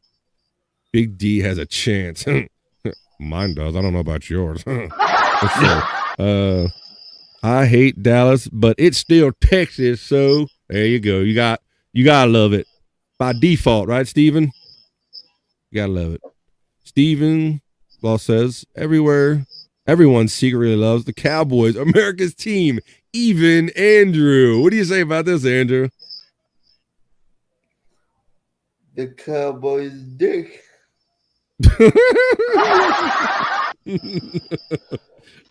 Big D has a chance. Mine does. I don't know about yours. Let's see. I hate Dallas, but it's still Texas. So there you go. You gotta love it by default, right, Steven? You gotta love it. Steven Law says everyone secretly loves the Cowboys, America's team, even Andrew. What do you say about this, Andrew? The Cowboys dick.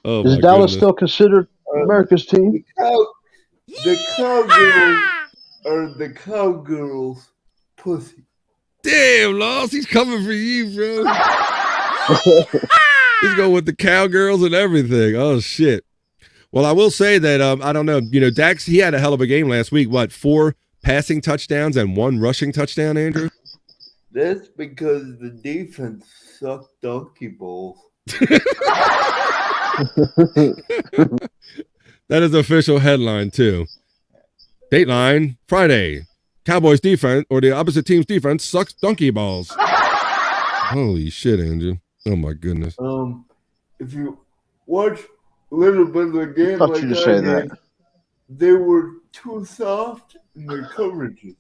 Is Dallas still considered America's team? The Cowgirls are the Cowgirls pussy. Damn, Lost, he's coming for you, bro. He's going with the Cowgirls and everything. Oh, shit. Well, I will say that, I don't know, Dax, he had a hell of a game last week. What, 4 passing touchdowns and 1 rushing touchdown, Andrew? That's because the defense sucked donkey balls. That is the official headline, too. Dateline, Friday. Cowboys defense, or the opposite team's defense, sucks donkey balls. Holy shit, Andrew. Oh, my goodness. If you watch a little bit of the game like you say that. They were too soft in their coverages.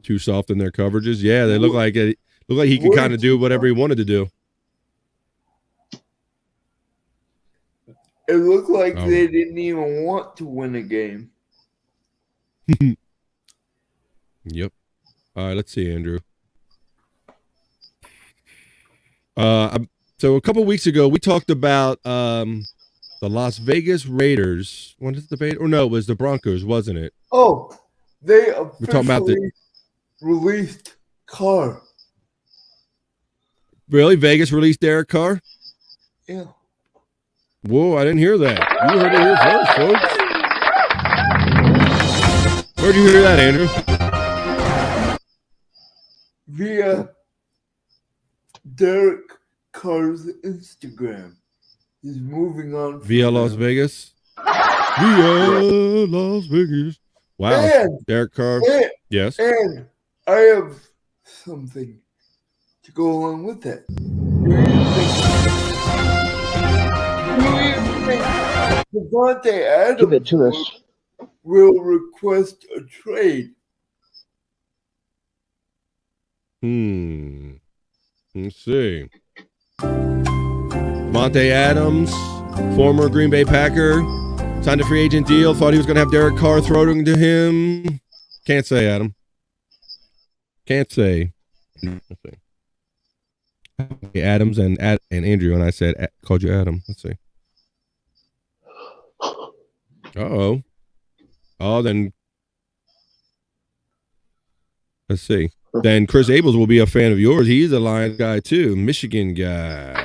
Too soft in their coverages? Yeah, they look like he could kind of do whatever he wanted to do. It looked like they didn't even want to win a game. Yep. All right, let's see, Andrew. So a couple weeks ago, we talked about the Las Vegas Raiders. What is the debate? Or no, it was the Broncos, wasn't it? Oh, they officially we're talking about released Carr. Really? Vegas released Derek Carr? Yeah. Whoa, I didn't hear that. You heard it here first, folks. Where'd you hear that, Andrew? Via Derek Carr's Instagram. He's moving on. Via Las Vegas? Via Las Vegas. Wow. And, Derek Carr. Yes. And I have something to go along with that. Do you think Devontae Adams Give it to us. will request a trade? Let's see. Monte Adams, former Green Bay Packer, signed a free agent deal. Thought he was going to have Derek Carr throwing to him. Can't say, Adam. Can't say. Let's see. Adams and Andrew, and I said called you Adam. Let's see. Uh-oh. Oh, then let's see. Then Chris Abels will be a fan of yours. He's a Lions guy too, Michigan guy.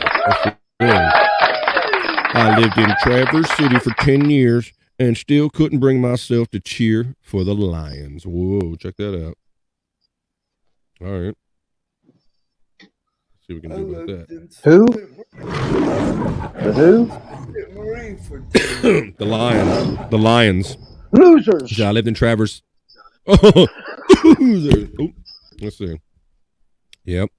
I lived in Traverse City for 10 years and still couldn't bring myself to cheer for the Lions. Whoa, check that out. All right. Let's see what we can do about that. Who? The who? The Lions. The Lions. Losers. Yeah, I lived in Traverse. Oh, losers. Oh, let's see. Yep.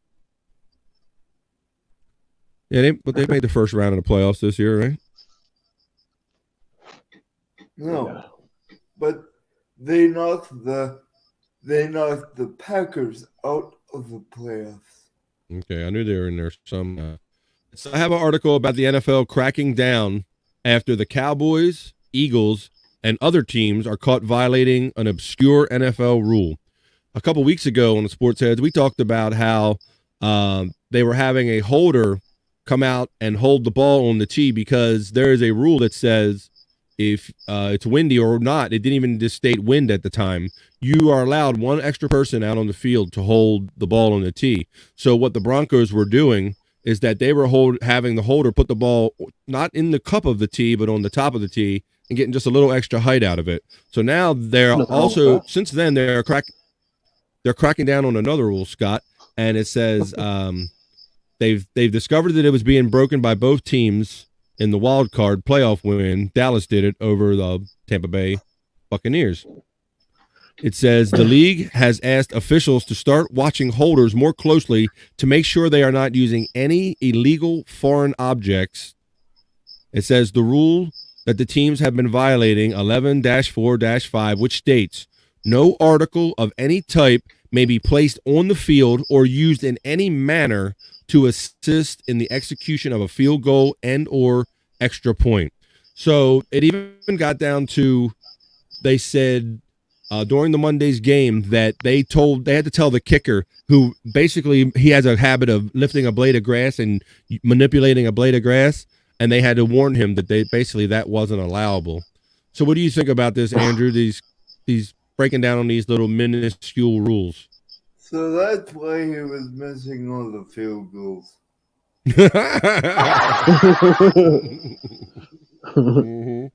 Yeah, but they made the first round of the playoffs this year, right? No, but they knocked the Packers out of the playoffs. Okay, I knew they were in there some. So I have an article about the NFL cracking down after the Cowboys, Eagles, and other teams are caught violating an obscure NFL rule. A couple weeks ago on the Sports Heads, we talked about how they were having a holder come out and hold the ball on the tee because there is a rule that says if it's windy or not, it didn't even just state wind at the time, you are allowed one extra person out on the field to hold the ball on the tee. So what the Broncos were doing is that they were having the holder put the ball not in the cup of the tee, but on the top of the tee and getting just a little extra height out of it. So now they're also, since then, they're cracking down on another rule, Scott, and it says they've discovered that it was being broken by both teams in the wild card playoff win. Dallas did it over the Tampa Bay Buccaneers. It says the league has asked officials to start watching holders more closely to make sure they are not using any illegal foreign objects. It says the rule that the teams have been violating, 11-4-5, which states no article of any type may be placed on the field or used in any manner to assist in the execution of a field goal and or extra point. So it even got down to, they said during the Monday's game that they had to tell the kicker, who basically he has a habit of lifting a blade of grass and manipulating a blade of grass, and they had to warn him that that wasn't allowable. So what do you think about this, Andrew? These breaking down on these little minuscule rules. So that's why he was missing all the field goals. Mm-hmm.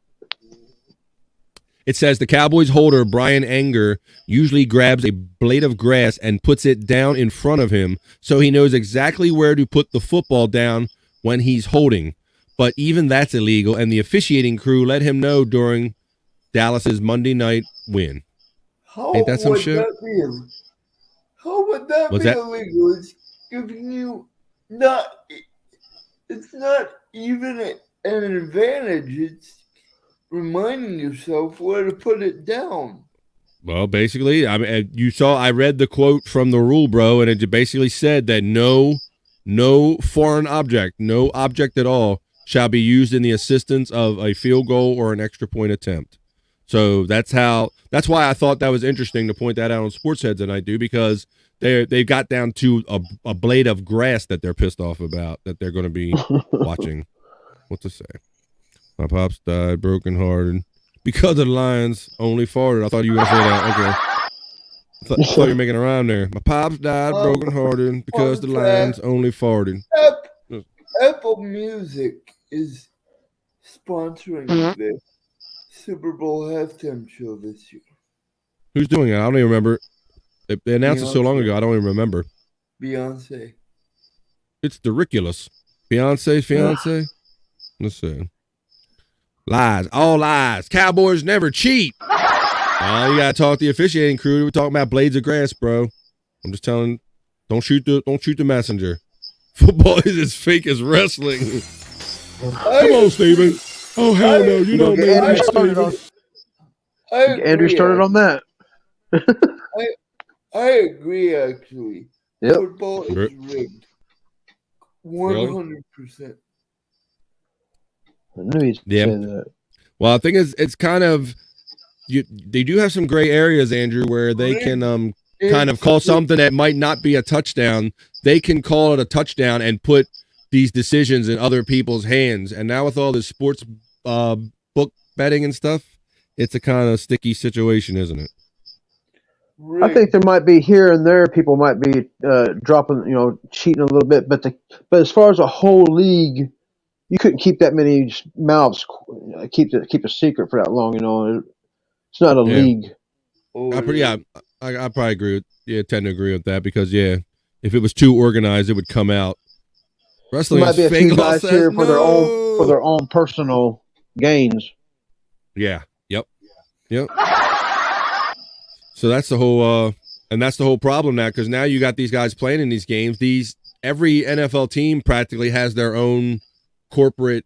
It says the Cowboys holder, Brian Anger, usually grabs a blade of grass and puts it down in front of him so he knows exactly where to put the football down when he's holding. But even that's illegal, and the officiating crew let him know during Dallas's Monday night win. Ain't that some shit? How would that be illegal? It's giving you it's not even an advantage. It's reminding yourself where to put it down. Well, basically, I mean, I read the quote from the rule, bro, and it basically said that no foreign object, no object at all, shall be used in the assistance of a field goal or an extra point attempt. So that's why I thought that was interesting to point that out on Sports Heads tonight, dude, because they got down to a blade of grass that they're pissed off about, that they're going to be watching. What to say? My pops died brokenhearted because of the Lions only farted. I thought you were going to say that. Okay. I thought you were making a rhyme there. My pops died brokenhearted because the Lions only farted. Apple Music is sponsoring the Super Bowl halftime show this year. Who's doing it? I don't even remember. They announced it so long ago, I don't even remember. Beyonce. It's ridiculous. Beyonce, fiance? Let's see. Lies. All lies. Cowboys never cheat. You got to talk to the officiating crew. We're talking about blades of grass, bro. I'm just telling, don't shoot the messenger. Football is as fake as wrestling. Come on, Steven. Oh, hell no. You don't know me, Steven. Andrew started on that. I agree, actually. Yep. Football is rigged. 100%. I knew he'd Yeah. say that. Well, I think it's kind of they do have some gray areas, Andrew, where they can kind of call something that might not be a touchdown. They can call it a touchdown and put these decisions in other people's hands. And now with all this sports book betting and stuff, it's a kind of sticky situation, isn't it? I think there might be here and there people might be dropping, cheating a little bit, but as far as a whole league, you couldn't keep that many mouths keep a secret for that long. It's not a league. I probably agree tend to agree with that because if it was too organized, it would come out. Wrestling there might be a few guys here for their own personal gains. Yeah. Yep. So that's the whole problem now, because now you got these guys playing in these games. Every NFL team practically has their own corporate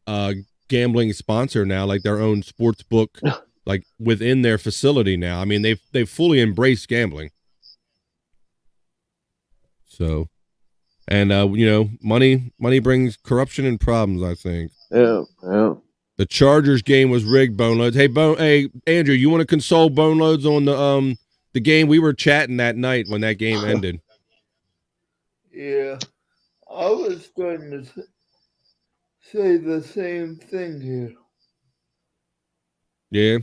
gambling sponsor now, like their own sports book, like within their facility now. I mean, they've fully embraced gambling. So, and money brings corruption and problems, I think. Yeah. The Chargers game was rigged, Boneloads. Hey, Andrew, you want to console Boneloads on the game? We were chatting that night when that game ended. Yeah, I was going to say the same thing here. Yeah.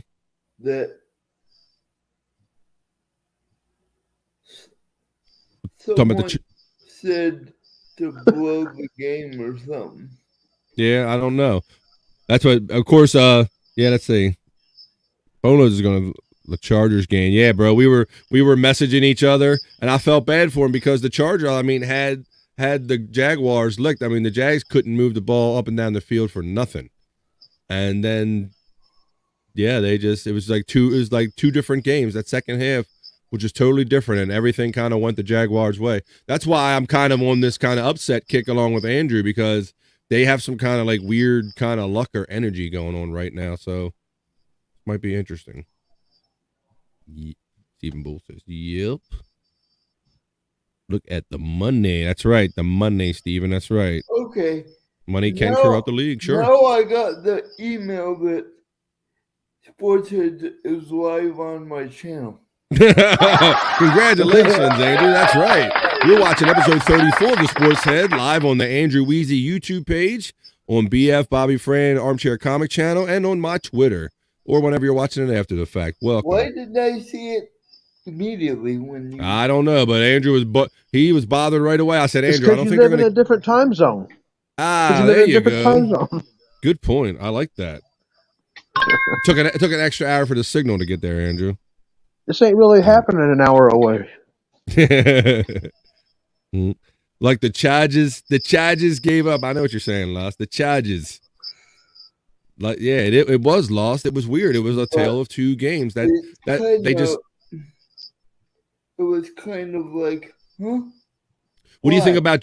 That someone said to blow the game or something. Yeah, I don't know. That's what, of course, let's see. Boneloads is going to the Chargers game. Yeah, bro, we were messaging each other, and I felt bad for him because the Chargers, had the Jaguars licked. I mean, the Jags couldn't move the ball up and down the field for nothing. And then, it was like two different games. That second half, which is totally different, and everything kind of went the Jaguars' way. That's why I'm kind of on this kind of upset kick along with Andrew, because they have some kind of like weird kind of luck or energy going on right now. So might be interesting. Stephen Bull says, yep. Look at the money. That's right. The money, Stephen. That's right. Okay. Money can corrupt the league. Sure. Now I got the email that Sportshead is live on my channel. Congratulations, Andrew. That's right. You're watching episode 34 of the Sports Head live on the Andrew Weezy YouTube page, on BF Bobby Fran Armchair Comic channel, and on my Twitter, or whenever you're watching it after the fact. Welcome. Why did I see it immediately when you... I don't know, but Andrew was bothered right away. I said, Andrew, I don't think you're in a different time zone. There you go. Good point. I like that. It took an extra hour for the signal to get there, Andrew. This ain't really happening an hour away. Like the Chargers gave up. I know what you're saying, Lost. The Chargers. Like, yeah, it was lost. It was weird. It was a tale of two games. It was kind of like, huh? What do you think about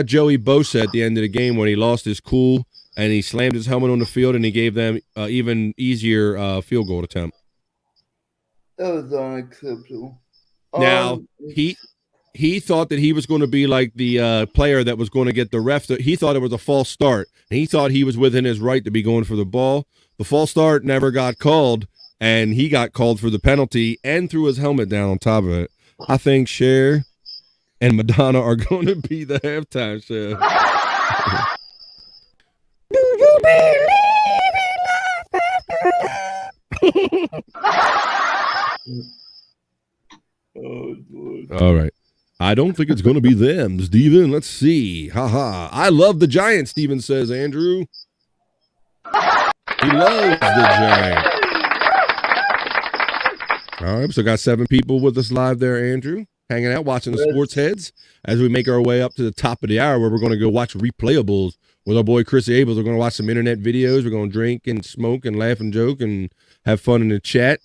Joey Bosa at the end of the game when he lost his cool and he slammed his helmet on the field and he gave them even easier field goal attempt? That was unacceptable. Now, he thought that he was going to be like the player that was going to get the ref. He thought it was a false start, and he thought he was within his right to be going for the ball. The false start never got called, and he got called for the penalty and threw his helmet down on top of it. I think Cher and Madonna are going to be the halftime show. Do you believe in life after life? Oh, Lord. All right. I don't think it's going to be them, Steven. Let's see. Ha. I love the Giants, Steven says, Andrew. He loves the Giants. All right, so got 7 people with us live there, Andrew, hanging out, watching the Sports Heads as we make our way up to the top of the hour where we're going to go watch replayables with our boy Chris Abels. We're going to watch some internet videos. We're going to drink and smoke and laugh and joke and have fun in the chat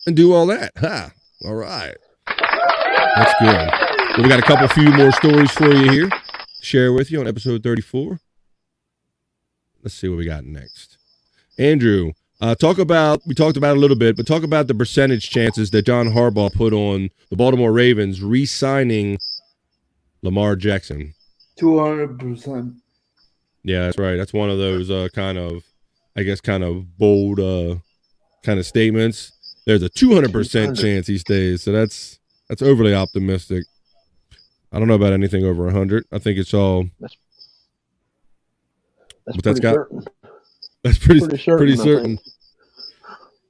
and do all that. Ha. All right. That's good. Well, we got a few more stories for you here to share with you on episode 34. Let's see what we got next. Andrew, we talked about it a little bit, but talk about the percentage chances that John Harbaugh put on the Baltimore Ravens re-signing Lamar Jackson. 200%. Yeah, that's right. That's one of those kind of I guess, kind of bold kind of statements. There's a 200% chance he stays. So that's overly optimistic. I don't know about anything over 100. I think it's all. That's pretty certain. That's pretty certain.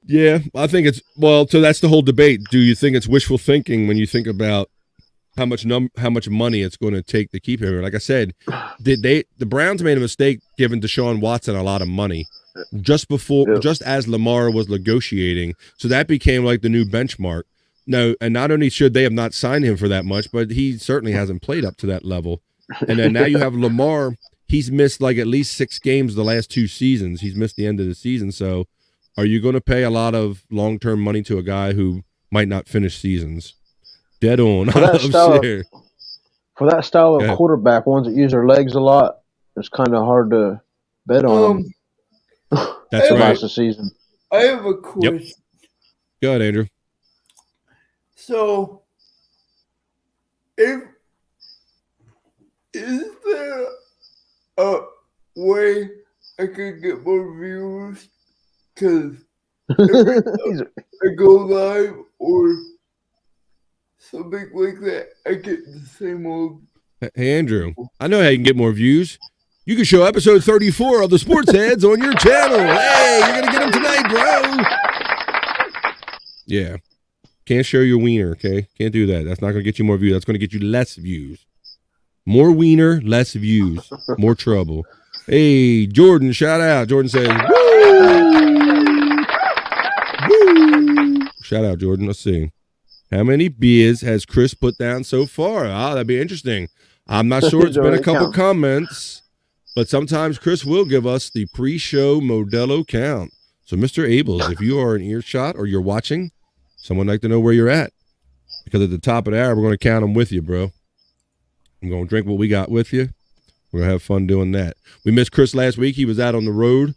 Yeah, I think it's so that's the whole debate. Do you think it's wishful thinking when you think about how much money it's going to take to keep him? Like I said, the Browns made a mistake giving Deshaun Watson a lot of money just as Lamar was negotiating. So that became like the new benchmark. No, and not only should they have not signed him for that much, but he certainly hasn't played up to that level. And then now you have Lamar. He's missed like at least 6 games the last 2 seasons. He's missed the end of the season. So are you going to pay a lot of long-term money to a guy who might not finish seasons? Dead on. For that style of quarterback, ones that use their legs a lot, it's kind of hard to bet on them. That's right. The season. I have a question. Yep. Go ahead, Andrew. So, is there a way I could get more views? Because I go live or something like that, I get the same old. Hey, Andrew, I know how you can get more views. You can show episode 34 of the Sports Heads on your channel. Hey, you're going to get them tonight, bro. Yeah. Can't show your wiener, okay? Can't do that. That's not going to get you more views. That's going to get you less views. More wiener, less views. More trouble. Hey, Jordan, shout out. Jordan says, woo! Woo! Shout out, Jordan. Let's see. How many beers has Chris put down so far? That'd be interesting. I'm not sure. It's been a couple comments, but sometimes Chris will give us the pre-show Modelo count. So, Mr. Abels, if you are in earshot or you're watching, someone would like to know where you're at. Because at the top of the hour, we're going to count them with you, bro. I'm going to drink what we got with you. We're going to have fun doing that. We missed Chris last week. He was out on the road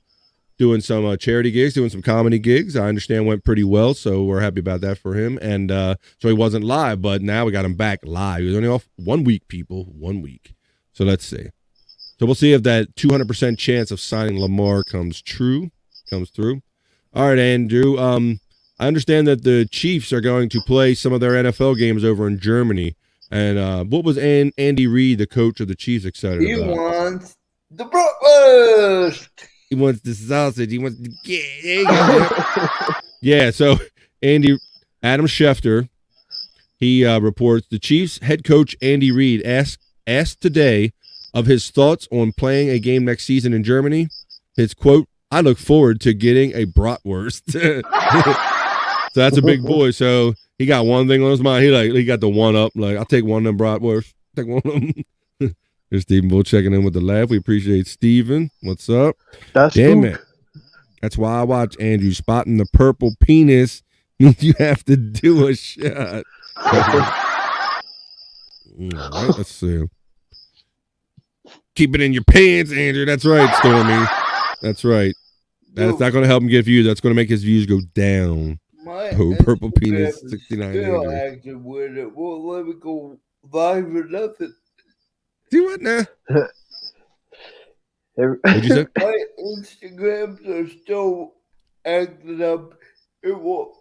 doing some charity gigs, doing some comedy gigs. I understand went pretty well, so we're happy about that for him. And so he wasn't live, but now we got him back live. He was only off 1 week, people, 1 week. So let's see. So we'll see if that 200% chance of signing Lamar comes through. All right, Andrew. I understand that the Chiefs are going to play some of their NFL games over in Germany. And what was Andy Reid, the coach of the Chiefs, excited about? He wants the breakfast. He wants the sausage. He wants the yeah. So Adam Schefter, he reports the Chiefs head coach Andy Reid asked today of his thoughts on playing a game next season in Germany. His quote: "I look forward to getting a bratwurst." So that's a big boy. So he got one thing on his mind. He got the one up. Like, I'll take one of them bratwurst. Take one of them. There's Stephen Bull checking in with the laugh. We appreciate Stephen. What's up? Damn it. That's why I watch Andrew spotting the purple penis. You have to do a shot. All right, let's see. Keep it in your pants, Andrew. That's right, Stormy. That's right. That's not going to help him get views. That's going to make his views go down. Purple penis 69. Still active with it. Won't let me go live or nothing. Do what now? What'd you say? My Instagrams are still acting up. It won't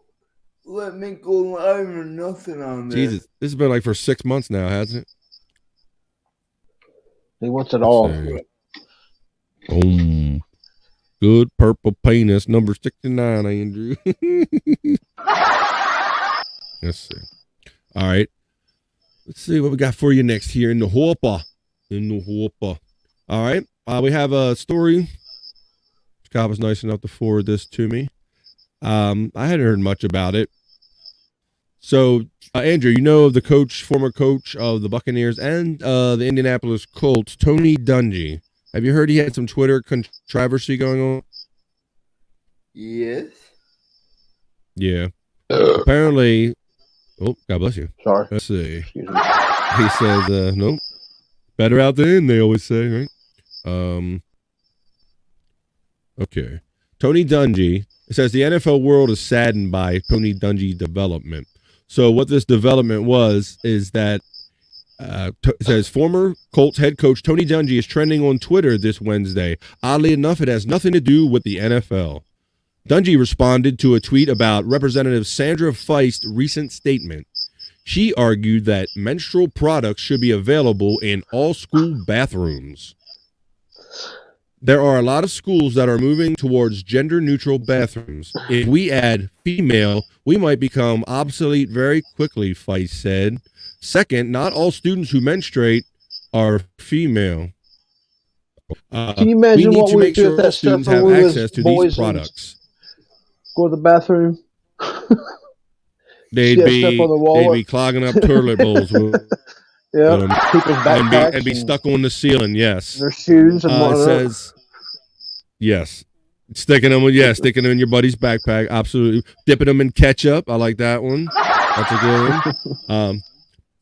let me go live or nothing on there. Jesus, this has been like for 6 months now, hasn't it? He wants it all. Good purple penis, number 69, Andrew. Let's see. All right. Let's see what we got for you next here in the hopper. All right. We have a story. Scott was nice enough to forward this to me. I hadn't heard much about it. So, Andrew, you know the former coach of the Buccaneers and the Indianapolis Colts, Tony Dungy. Have you heard he had some Twitter controversy going on? Yes. Yeah. Apparently, God bless you. Sorry. Let's see. He says, nope. Better out than in, they always say, right? Okay. Tony Dungy. It says the NFL world is saddened by Tony Dungy development. So what this development is that It says former Colts head coach Tony Dungy is trending on Twitter this Wednesday. Oddly enough, it has nothing to do with the NFL. Dungy responded to a tweet about Representative Sandra Feist's recent statement. She argued that menstrual products should be available in all school bathrooms. There are a lot of schools that are moving towards gender-neutral bathrooms. If we add female, we might become obsolete very quickly, Feist said. Second, not all students who menstruate are female. Can you imagine what we do if that stuff students have access to these products? Go to the bathroom. They'd be clogging up toilet bowls with people's backpacks and be stuck on the ceiling. Yes, their shoes and it says yes, sticking them in your buddy's backpack. Absolutely, dipping them in ketchup. I like that one. That's a good one.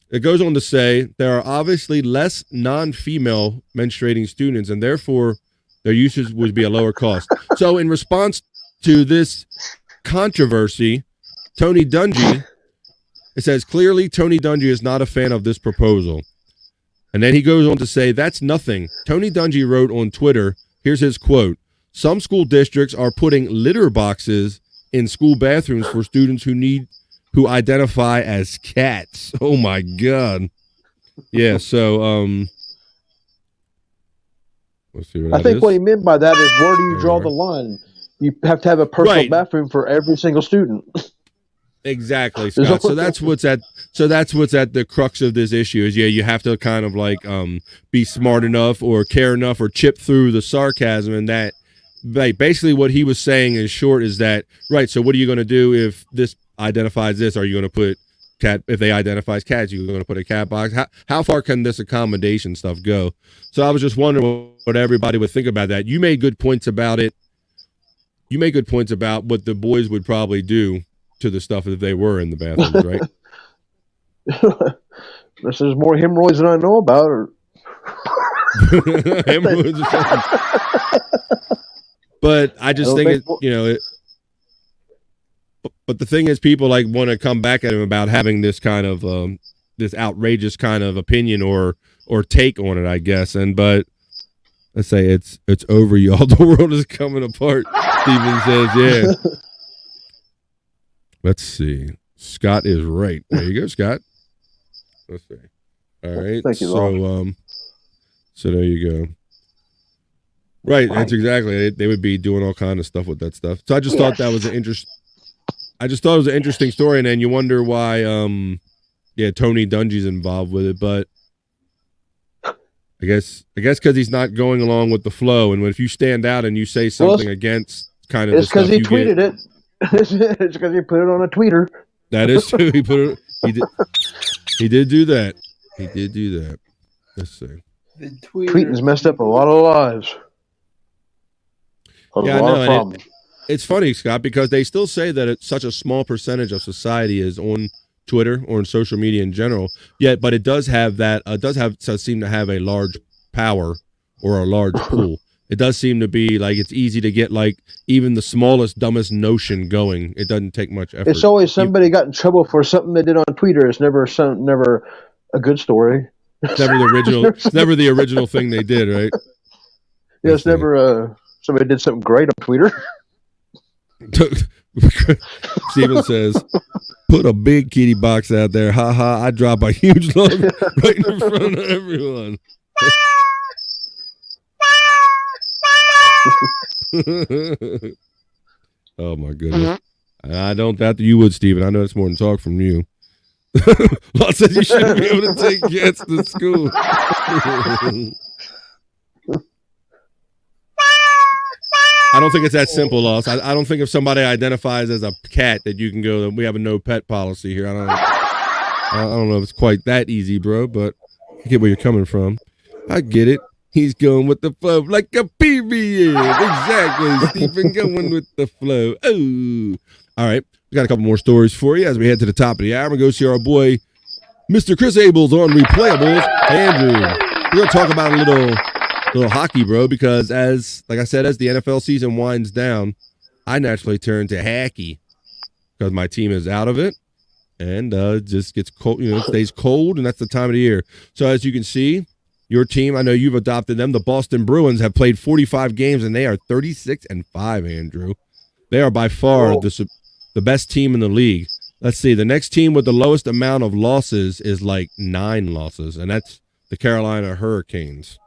It goes on to say there are obviously less non-female menstruating students, and therefore their usage would be a lower cost. So, in response to this controversy, Tony Dungy, it says, clearly Tony Dungy is not a fan of this proposal. And then he goes on to say, that's nothing. Tony Dungy wrote on Twitter, here's his quote, some school districts are putting litter boxes in school bathrooms for students who identify as cats. Oh my God. Yeah, so let's see what I think what he meant by that is where do you draw the line? You have to have a personal bathroom for every single student. Exactly, Scott. So that's what's at the crux of this issue is you have to kind of like be smart enough or care enough or chip through the sarcasm, and that basically what he was saying in short is that so what are you going to do if this identifies this? Are you going to put cat if they identifies cats? You're going to put a cat box? How far can this accommodation stuff go? So I was just wondering what everybody would think about that. You made good points about it. You make good points about what the boys would probably do to the stuff if they were in the bathrooms, right? There's more hemorrhoids than I know about. Or... hemorrhoids. But I just think but the thing is, people want to come back at him about having this kind of this outrageous kind of opinion or take on it, I guess. But let's say it's over, y'all. The world is coming apart. Steven says, yeah. Let's see. Scott is right. There you go, Scott. Let's see. All right. Thank you, so there you go. Right. That's exactly. They would be doing all kind of stuff with that stuff. So I just thought that was an interesting story, and then you wonder why Tony Dungy's involved with it, but I guess because he's not going along with the flow, and if you stand out and you say something against kind of it's because he tweeted it. It's because he put it on a tweeter. That is true. He did do that. He did do that. Let's see. Tweeting's messed up a lot of lives. I know. It's funny, Scott, because they still say that it's such a small percentage of society is on Twitter or on social media in general. But it does have that. Does seem to have a large power or a large pool. It does seem to be it's easy to get even the smallest, dumbest notion going. It doesn't take much effort. It's always somebody got in trouble for something they did on Twitter. It's never a good story. It's never the original. It's never the original thing they did, right? Yeah, it's never somebody did something great on Twitter. Steven says, "Put a big kitty box out there. Ha ha! I drop a huge log right in front of everyone." Oh my goodness! I don't doubt that you would, Steven. I know it's more than talk from you. Lot says you shouldn't be able to take cats to school. I don't think it's that simple, Loss. I don't think if somebody identifies as a cat that you can go, we have a no pet policy here. I don't know if it's quite that easy, bro, but I get where you're coming from. I get it. He's going with the flow like a PBS. Exactly, Stephen, going with the flow. Oh. All right. We got a couple more stories for you as we head to the top of the hour. We're going to see our boy, Mr. Chris Abels on Replayables. Hey, Andrew, we're going to talk about a little hockey, bro, because as the NFL season winds down, I naturally turn to hockey because my team is out of it. and just gets cold. You know, it stays cold, and that's the time of the year. So as you can see, your team, I know you've adopted them. The Boston Bruins have played 45 games, and they are 36-5. Andrew, they are by far the best team in the league. Let's see. The next team with the lowest amount of losses is like 9 losses, and that's the Carolina Hurricanes.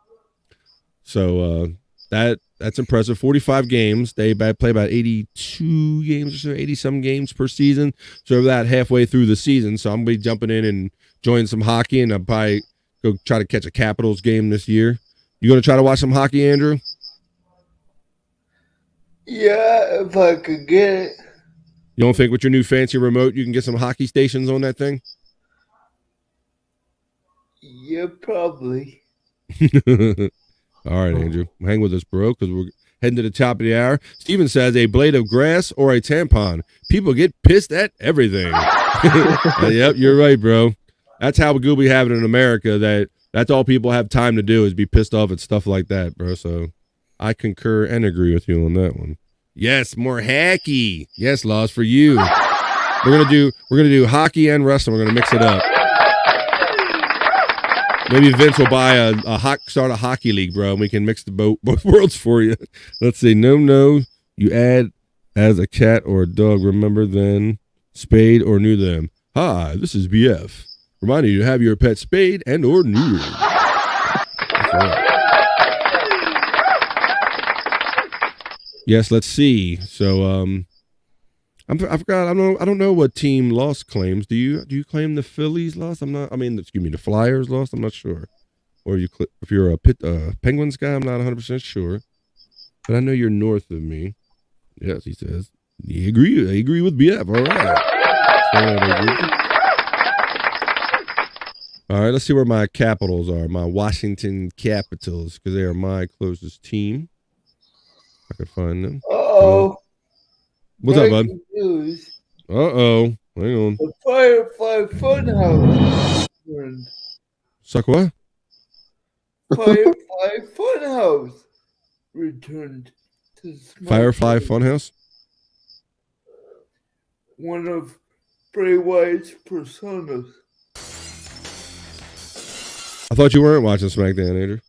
So that's impressive. 45 games. They play about 82 games or so, 80-some games per season. So that halfway through the season. So I'm going to be jumping in and joining some hockey, and I'll probably go try to catch a Capitals game this year. You going to try to watch some hockey, Andrew? Yeah, if I could get it. You don't think with your new fancy remote you can get some hockey stations on that thing? Yeah, probably. All right, Andrew. Hang with us, bro, because we're heading to the top of the hour. Steven says, a blade of grass or a tampon. People get pissed at everything. Yep, you're right, bro. That's how good we have it in America, that's all people have time to do is be pissed off at stuff like that, bro. So I concur and agree with you on that one. Yes, more hacky. Yes, Laws, for you. We're gonna do hockey and wrestling. We're gonna mix it up. Maybe Vince will buy start a hockey league, bro, and we can mix the both worlds for you. Let's see. No, you add as a cat or a dog. Remember then, spayed or knew them. Hi, this is BF. Reminding you to have your pet spayed and or neutered. That's right. Yes, let's see. So I forgot. I don't know what team lost claims. Do you claim the Phillies lost? The Flyers lost. I'm not sure. Or if you're a Penguins guy, I'm not 100% sure. But I know you're north of me. Yes, he says. I agree with BF. All right. All right, let's see where my Capitals are. My Washington Capitals, because they are my closest team. I could find them. Uh-oh. What's up, bud? News. Uh-oh. Hang on. The Firefly Funhouse returned. Suck what? Firefly Funhouse returned to Firefly Funhouse? One of Bray Wyatt's personas. I thought you weren't watching SmackDown, Andrew.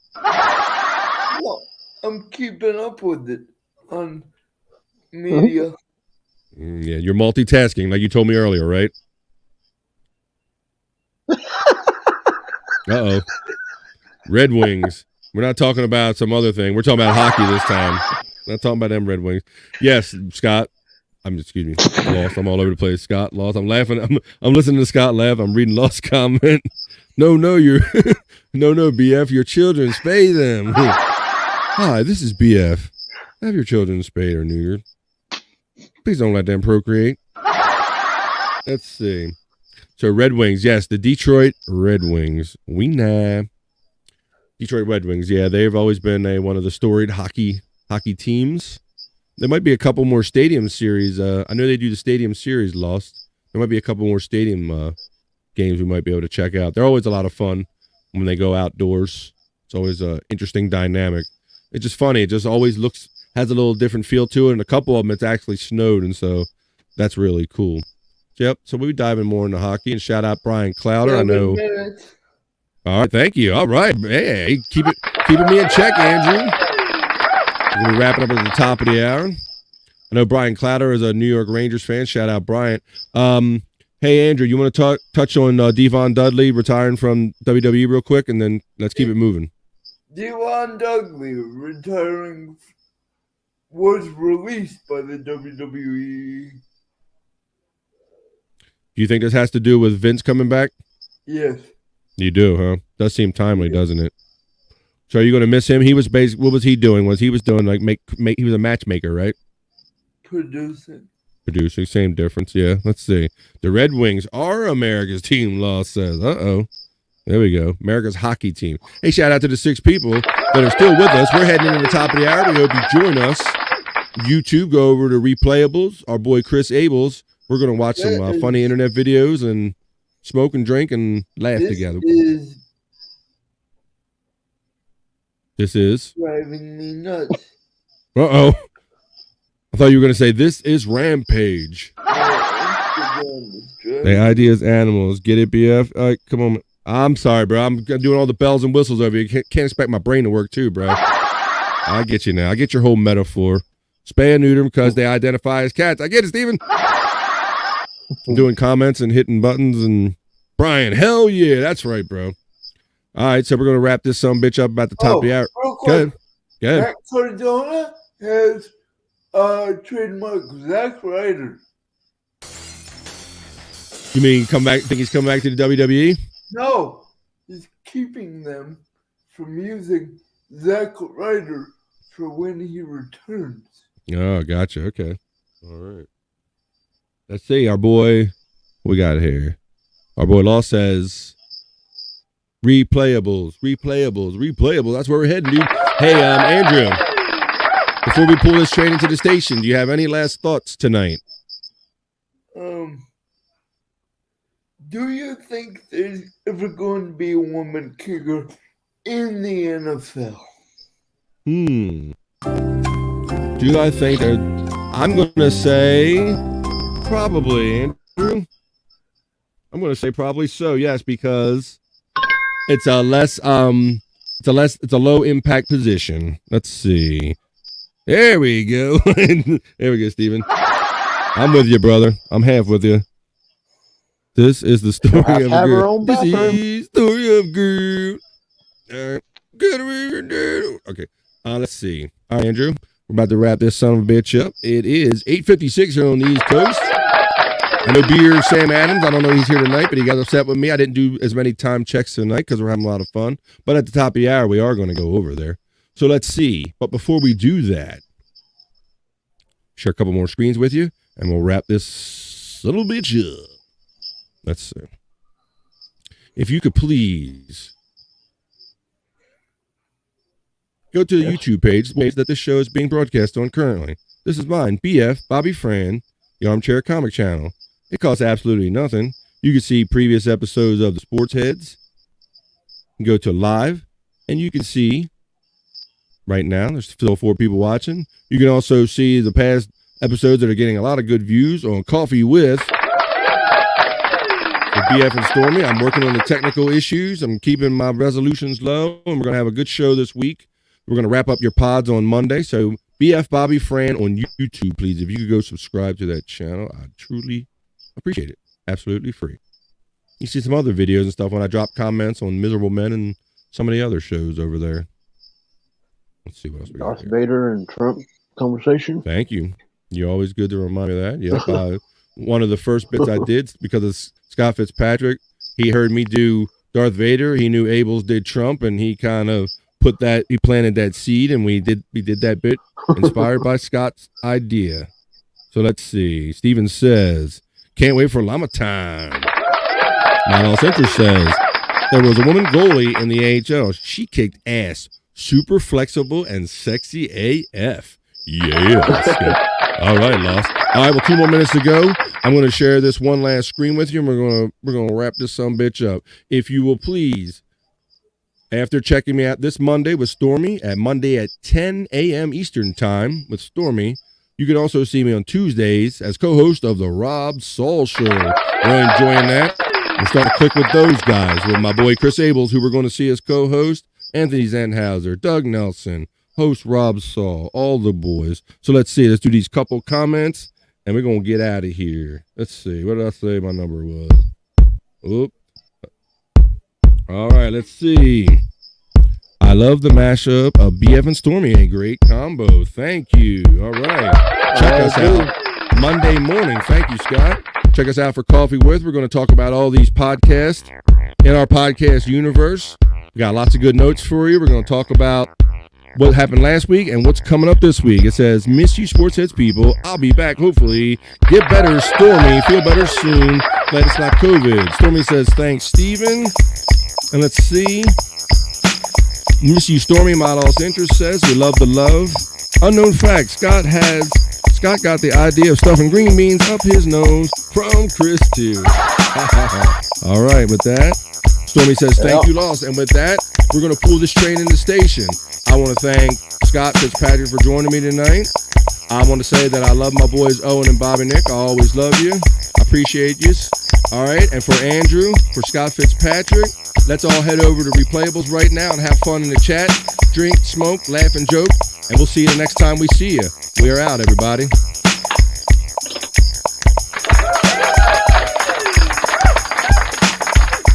Well, I'm keeping up with it on media. Yeah, you're multitasking like you told me earlier, right? Uh-oh. Red Wings. We're not talking about some other thing. We're talking about hockey this time. Not talking about them Red Wings. Yes, Scott. Excuse me. Lost. I'm all over the place. Scott, Lost. I'm laughing. I'm listening to Scott laugh. I'm reading Lost comment. No, BF. Your children, spay them. Hi, this is BF. Have your children spayed or neutered. Please don't let them procreate. Let's see. So Red Wings, yes, the Detroit Red Wings. Detroit Red Wings, yeah, they've always been one of the storied hockey teams. There might be a couple more stadium series. I know they do the stadium series, Lost. There might be a couple more stadium games we might be able to check out. They're always a lot of fun when they go outdoors. It's always an interesting dynamic. It's just funny. It just always has a little different feel to it. And a couple of them, it's actually snowed. And so that's really cool. Yep. So we'll be diving more into hockey. And shout out Brian Clowder. I know. All right. Thank you. All right. Hey, keeping me in check, Andrew. We're going to be wrapping up at the top of the hour. I know Brian Clowder is a New York Rangers fan. Shout out Brian. Hey, Andrew, you want to touch on Devon Dudley retiring from WWE real quick, and then let's keep it moving. Devon Dudley retiring was released by the WWE. Do you think this has to do with Vince coming back? Yes. You do, huh? Does seem timely, doesn't it? So are you going to miss him? He was what was he doing? He was doing he was a matchmaker, right? Producing, same difference. Yeah, let's see. The Red Wings are America's team, Law says. Uh-oh. There we go. America's hockey team. Hey, shout out to the 6 people that are still with us. We're heading into the top of the hour. We hope you join us. YouTube, go over to Replayables. Our boy Chris Abels. We're going to watch some funny internet videos and smoke and drink and laugh together. This is driving me nuts. Uh-oh. I thought you were going to say, this is Rampage. Instagram is The idea is animals. Get it, BF? All right, come on. I'm sorry, bro. I'm doing all the bells and whistles over here. Can't expect my brain to work too, bro. I get you now. I get your whole metaphor. Spay and neuter because they identify as cats. I get it, Steven. I'm doing comments and hitting buttons and Brian, hell yeah. That's right, bro. All right, so we're going to wrap this some bitch up about the top of the hour. Real quick. Go ahead. Matt Cardona has trademark Zack Ryder. You mean think he's coming back to the WWE? No, he's keeping them from using Zack Ryder for when he returns. Oh, gotcha. Okay. All right. Let's see. Our boy, we got here. Our boy Law says, replayables. That's where we're heading, dude. Hey, Andrew, before we pull this train into the station, do you have any last thoughts tonight? Do you think there's ever going to be a woman kicker in the NFL? Do I think that? I'm going to say probably, Andrew. I'm going to say probably so, yes, because it's a low impact position. Let's see. There we go. There we go, Steven. I'm with you, brother. I'm half with you. This is the story of a girl. This is the story of a girl. Okay. Let's see. All right, Andrew. We're about to wrap this son of a bitch up. It is 8:56 here on the East Coast. I know Beer Sam Adams. I don't know he's here tonight, but he got upset with me. I didn't do as many time checks tonight because we're having a lot of fun. But at the top of the hour, we are going to go over there. So let's see. But before we do that, share a couple more screens with you, and we'll wrap this little bitch up. Let's see. If you could please go to the YouTube page that this show is being broadcast on currently. This is mine, BF, Bobby Fran, the Armchair Comic Channel. It costs absolutely nothing. You can see previous episodes of the Sports Heads. You can go to live, and you can see right now, there's still 4 people watching. You can also see the past episodes that are getting a lot of good views on Coffee with BF and Stormy. I'm working on the technical issues. I'm keeping my resolutions low, and we're going to have a good show this week. We're going to wrap up your pods on Monday. So BF Bobby Fran on YouTube, please. If you could go subscribe to that channel, I'd truly appreciate it. Absolutely free. You see some other videos and stuff when I drop comments on Miserable Men and some of the other shows over there. Let's see what else we got. Darth Vader and Trump conversation. Thank you. You're always good to remind me of that. Yep. One of the first bits I did because of Scott Fitzpatrick, he heard me do Darth Vader. He knew Abels did Trump, and he kind of he planted that seed, and we did that bit inspired by Scott's idea. So let's see. Steven says, can't wait for llama time. Mount Center says, there was a woman goalie in the AHL. She kicked ass. Super flexible and sexy AF. Yeah. All right, Lost. All right, well, 2 more minutes to go. I'm going to share this one last screen with you, and we're going to wrap this some bitch up. If you will please, after checking me out this Monday with Stormy, Monday at 10 a.m. Eastern Time with Stormy, you can also see me on Tuesdays as co-host of the Rob Saul Show. Really enjoying that. We're starting to click with those guys, with my boy Chris Abels, who we're going to see as co-host, Anthony Zenhauser, Doug Nelson, host Rob Saul, all the boys. So let's see. Let's do these couple comments, and we're going to get out of here. Let's see. What did I say my number was? Oop. All right, let's see. I love the mashup of BF and Stormy. A great combo. Thank you. All right. Check us out Monday morning. Thank you, Scott. Check us out for Coffee With. We're going to talk about all these podcasts in our podcast universe. We got lots of good notes for you. We're going to talk about what happened last week and what's coming up this week. It says, miss you Sports Heads people. I'll be back, hopefully. Get better, Stormy. Feel better soon. Glad it's not COVID. Stormy says, thanks, Steven. And let's see. Miss you, Stormy. My Los Interest says, we love the love. Unknown fact, Scott got the idea of stuffing green beans up his nose from Chris, too. All right, with that, Stormy says, thank you, Lost. And with that, we're going to pull this train in the station. I want to thank Scott Fitzpatrick for joining me tonight. I want to say that I love my boys Owen and Bobby Nick. I always love you. I appreciate you. All right, and for Andrew, for Scott Fitzpatrick, let's all head over to Replayables right now and have fun in the chat. Drink, smoke, laugh, and joke, and we'll see you the next time we see you. We are out, everybody.